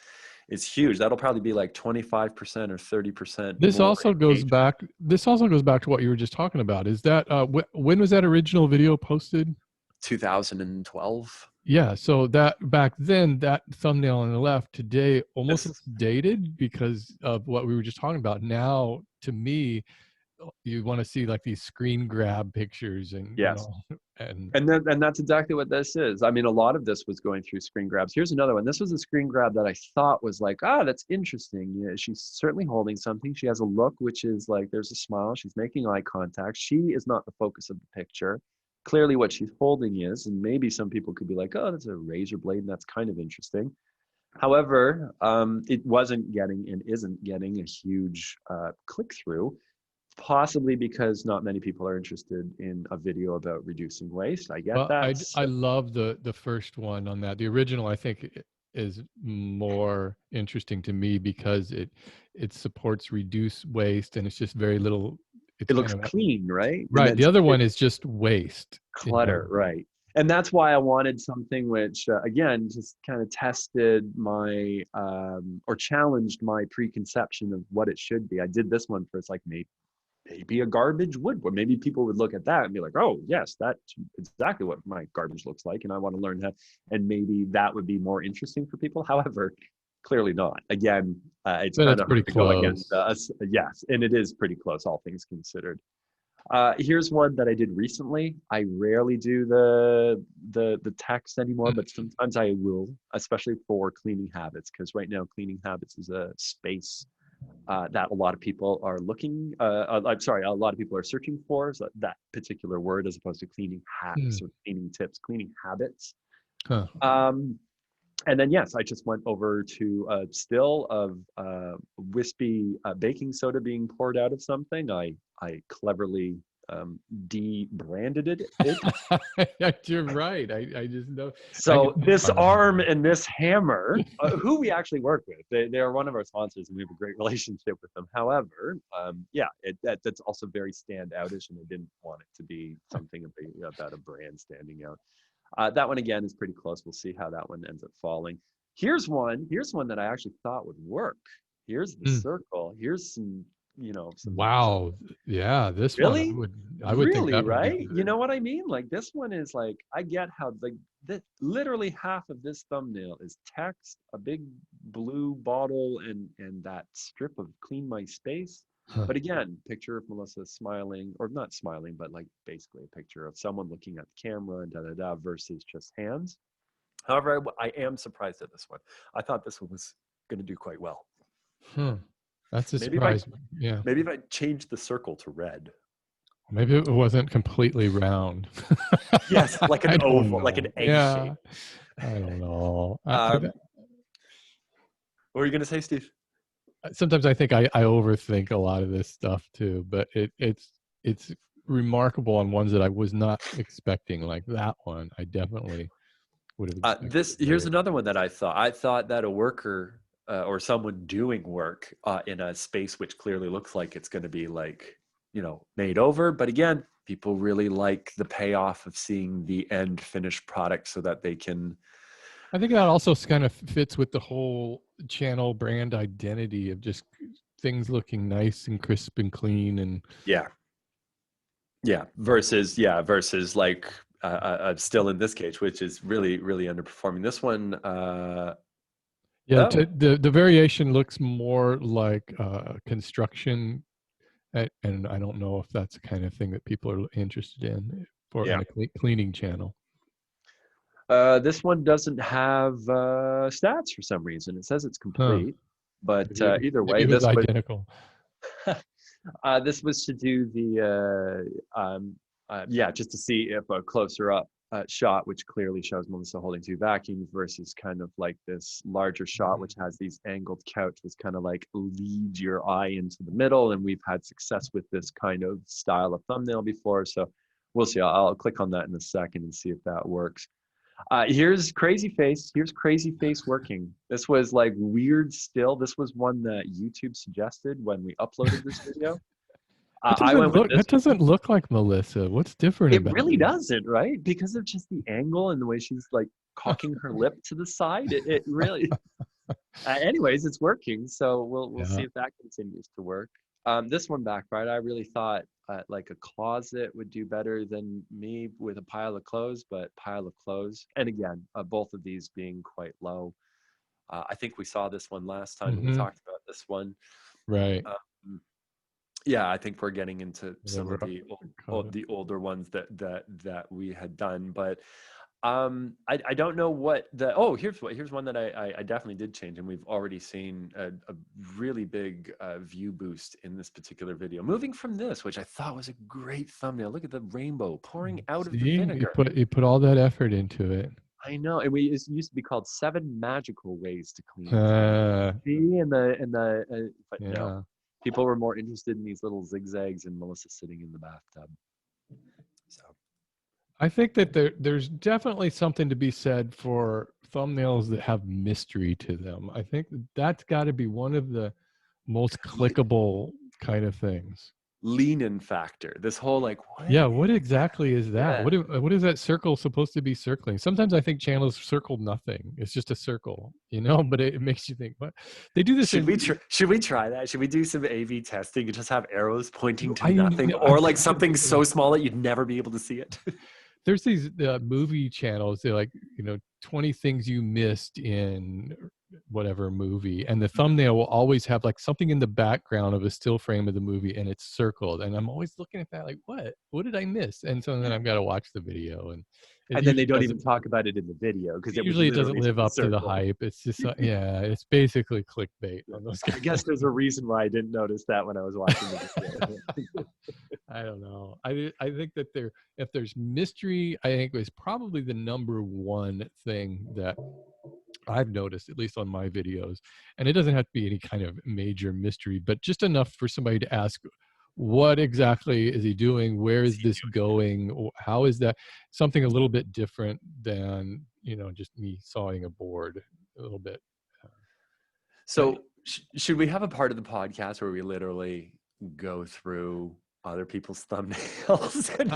huge. That'll probably be like 25% or 30%. This also goes back. This also goes back to what you were just talking about. Is that when was that original video posted? 2012. Yeah, so that back then, that thumbnail on the left today almost looks dated because of what we were just talking about. Now, to me, you want to see like these screen grab pictures and yes, and that's exactly what this is. I mean, a lot of this was going through screen grabs. Here's another one. This was a screen grab that I thought was like, that's interesting. Yeah, she's certainly holding something. She has a look which is like, there's a smile. She's making eye contact. She is not the focus of the picture. Clearly what she's holding is, and maybe some people could be like, oh, that's a razor blade, and that's kind of interesting. However, it wasn't getting and isn't getting a huge click-through, possibly because not many people are interested in a video about reducing waste. I get that. I love the first one on that. The original, I think, is more interesting to me because it supports reduce waste, and it's just very little. It looks clean, right? Right. The other one is just waste. Clutter, right. And that's why I wanted something which, again, just kind of tested my, or challenged my preconception of what it should be. I did this one for, it's like maybe a garbage woodwork. Maybe people would look at that and be like, oh, yes, that's exactly what my garbage looks like. And I want to learn how, and maybe that would be more interesting for people. However, clearly not. Again, it's kind of pretty close. Go against us. Yes, and it is pretty close, all things considered. Here's one that I did recently. I rarely do the text anymore, but sometimes I will, especially for cleaning habits, because right now cleaning habits is a space that a lot of people are looking. I'm sorry, a lot of people are searching for that particular word, as opposed to cleaning hacks or cleaning tips, cleaning habits. Huh. And then, yes, I just went over to a still of wispy baking soda being poured out of something. I cleverly de-branded it. You're right. I just know. So this arm and this hammer, who we actually work with, they are one of our sponsors, and we have a great relationship with them. However, that's also very standoutish, and I didn't want it to be something about a brand standing out. That one, again, is pretty close. We'll see how that one ends up falling. Here's one that I actually thought would work. Here's the circle. Here's some, wow. Yeah, this really? one I would really, think that right? would be good. You know what I mean? Like, this one is like, I get how, like, literally half of this thumbnail is text, a big blue bottle, and that strip of clean my space. Huh. But again, picture of Melissa smiling, or not smiling, but like basically a picture of someone looking at the camera and versus just hands. However, I am surprised at this one. I thought this one was going to do quite well. That's a surprise. Yeah. Maybe if I changed the circle to red. Maybe it wasn't completely round. Yes, like an oval, like an egg shape. I don't know. What were you going to say, Steve? Sometimes I think I overthink a lot of this stuff too, but it's remarkable on ones that I was not expecting, like that one. I definitely would have. Here's another one that I thought. I thought that a worker or someone doing work in a space which clearly looks like it's going to be like, made over. But again, people really like the payoff of seeing the end finished product so that they can. I think that also kind of fits with the whole channel brand identity of just things looking nice and crisp and clean and versus like still in this case, which is really, really underperforming. This one, the variation looks more like construction, and I don't know if that's the kind of thing that people are interested in for a cleaning channel. This one doesn't have stats for some reason. It says it's complete, but either way, this was identical. This was to do the just to see if a closer up shot, which clearly shows Melissa holding 2 vacuums, versus kind of like this larger shot, which has these angled couch, was kind of like lead your eye into the middle. And we've had success with this kind of style of thumbnail before, so we'll see. I'll click on that in a second and see if that works. Here's Crazy Face. Here's Crazy Face working. This was like weird still. This was one that YouTube suggested when we uploaded this video. That doesn't look like Melissa. What's different about it? It really doesn't, right? Because of just the angle and the way she's like cocking her lip to the side. It really... anyways, it's working. So we'll see if that continues to work. This one backfired. I really thought like a closet would do better than me with a pile of clothes, but pile of clothes. And again, both of these being quite low. I think we saw this one last time when we talked about this one. Right. I think we're getting into some of the older ones that we had done, but I don't know what here's one that I definitely did change, and we've already seen a really big view boost in this particular video. Moving from this, which I thought was a great thumbnail. Look at the rainbow pouring out of the vinegar. You put all that effort into it. I know, and it used to be called 7 Magical Ways to Clean. But no, people were more interested in these little zigzags and Melissa sitting in the bathtub. So. I think that there's definitely something to be said for thumbnails that have mystery to them. I think that's got to be one of the most clickable kind of things. Lean-in factor. This whole like, what exactly is that? What is that circle supposed to be circling? Sometimes I think channels circle nothing. It's just a circle, but it makes you think, what? They do this. Should we try that? Should we do some A/B testing and just have arrows pointing to nothing, or like something so small that you'd never be able to see it? There's these movie channels. They're like, 20 things you missed in whatever movie, and the thumbnail will always have like something in the background of a still frame of the movie, and it's circled. And I'm always looking at that like, what did I miss? And so then I've got to watch the video, and then they don't even talk about it in the video because it usually doesn't live up to the hype. It's just it's basically clickbait on those guys. I guess there's a reason why I didn't notice that when I was watching the video. I don't know. I think that if there's mystery, I think it's probably the number one thing that I've noticed, at least on my videos. And it doesn't have to be any kind of major mystery, but just enough for somebody to ask, what exactly is he doing? Where is this going? Or how is that something a little bit different than, just me sawing a board a little bit? So should we have a part of the podcast where we literally go through other people's thumbnails and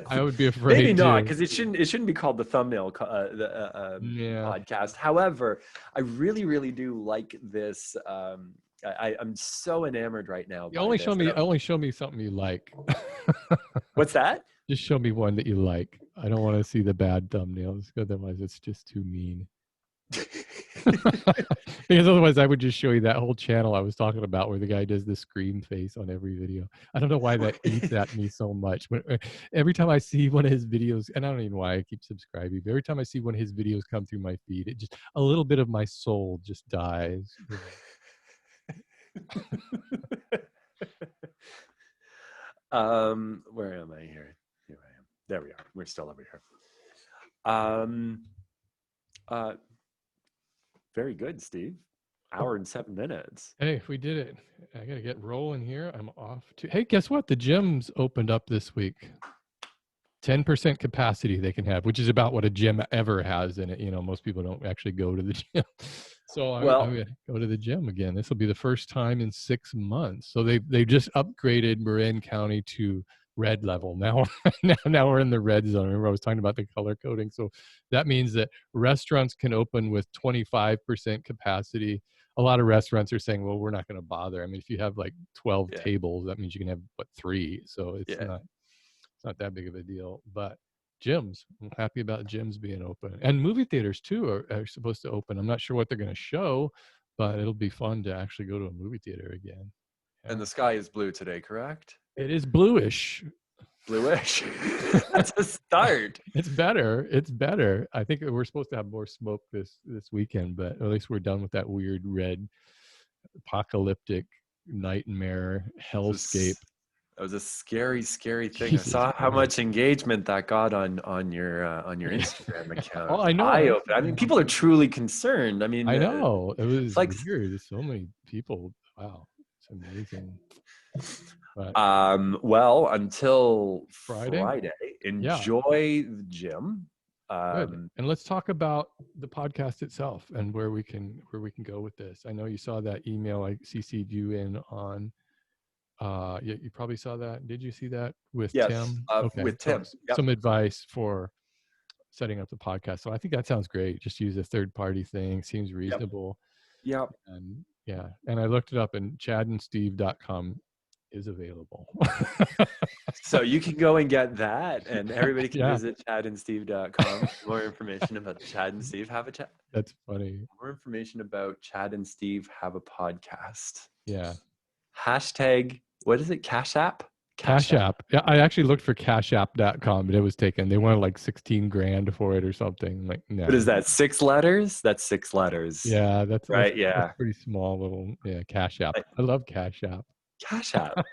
I would be afraid. Maybe not, because it shouldn't be called the thumbnail podcast. However, I really, really do like this. I'm so enamored right now. Only show me something you like. What's that? Just show me one that you like. I don't want to see the bad thumbnails, otherwise it's just too mean. Because otherwise I would just show you that whole channel I was talking about where the guy does the scream face on every video. I don't know why that eats at me so much, but every time I see one of his videos, and I don't even know why I keep subscribing, but every time I see one of his videos come through my feed, it just a little bit of my soul just dies. Where am I here? Here I am. There we are. We're still over here. Very good, Steve. Hour and 7 minutes. Hey, we did it. I got to get rolling here. I'm off to. Hey, guess what? The gym's opened up this week. 10% capacity they can have, which is about what a gym ever has in it. Most people don't actually go to the gym. So I'm Well, going to go to the gym again. This will be the first time in 6 months. So they just upgraded Marin County to red level. Now, now we're in the red zone. Remember I was talking about the color coding. So that means that restaurants can open with 25% capacity. A lot of restaurants are saying, well, we're not going to bother. I mean, if you have like 12 yeah, tables, that means you can have, what, 3. So yeah. it's not that big of a deal. But gyms, I'm happy about gyms being open. And movie theaters, too, are supposed to open. I'm not sure what they're going to show, but it'll be fun to actually go to a movie theater again. Yeah. And the sky is blue today, correct? It is bluish. Bluish. That's a start. It's better. It's better. I think we're supposed to have more smoke this weekend, but at least we're done with that weird red apocalyptic nightmare hellscape. That was a scary, scary thing. Jesus I saw how Christ. much engagement that got on your Instagram account. Oh, I know. Eye-opening. I mean, people are truly concerned. I mean, I know. It was like weird. So many people. Wow. It's amazing. But well, until Friday? enjoy the gym. Good. And let's talk about the podcast itself and where we can go with this. I know you saw that email I CC'd you in on. You probably saw that. Did you see that with Yes, Tim? Okay. with Tim. Yep. Some advice for setting up the podcast. So I think that sounds great. Just use a third party thing. Seems reasonable. Yep. And yeah. And I looked it up and chadandsteve.com is available. So you can go and get that, and everybody can Yeah. visit chadandsteve.com for more information about Chad and Steve Have a Chat. That's funny. More information about Chad and Steve Have a Podcast. Yeah. Hashtag, what is it? Cash App? Cash App. Yeah, I actually looked for cashapp.com, but it was taken. They wanted like 16 grand for it or something. Like, no. What is that? 6 letters? That's 6 letters. Yeah, that's right. That's pretty small little. Yeah, Cash App. I love Cash App. Cash App.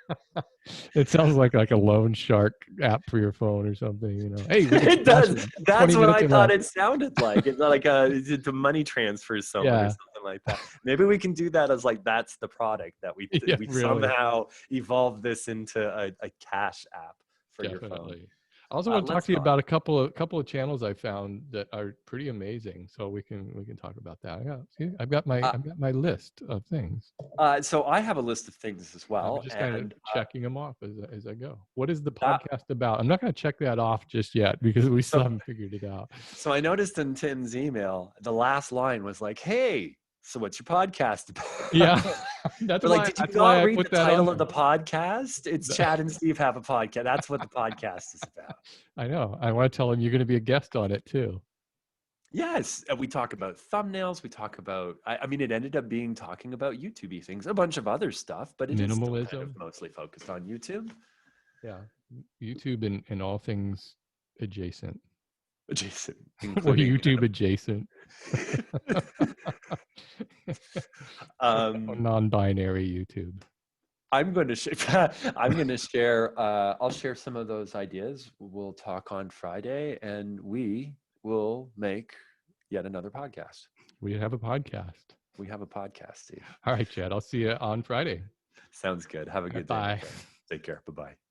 It sounds like a loan shark app for your phone or something. You know, hey, it does. That's what I thought it it sounded like. It's like the money transfers someone or something like that. Maybe we can do that as like that's the product that we really. somehow evolve this into a cash app for your phone. I also want to talk to you about a couple of channels I found that are pretty amazing. So we can talk about that. I've got my list of things. So I have a list of things as well. I'm just kind of checking them off as I go. What is the podcast about? I'm not going to check that off just yet because we still haven't figured it out. So I noticed in Tim's email, the last line was like, "Hey, so what's your podcast about?" Yeah. That's why, like, did you not read the title of the podcast? It's Chad and Steve Have a Podcast. That's what the podcast is about. I know. I want to tell him you're going to be a guest on it too. Yes. We talk about thumbnails. We talk about, I mean, it ended up being talking about YouTube-y things, a bunch of other stuff, but it Minimalism. is kind of mostly focused on YouTube. Yeah. YouTube and all things adjacent. Or YouTube adjacent. Non-binary YouTube. I'm going to share. I'll share some of those ideas. We'll talk on Friday, and we will make yet another podcast. We have a podcast. Steve. All right, Chad. I'll see you on Friday. Sounds good. Have a good day. Bye. Take care. Bye-bye.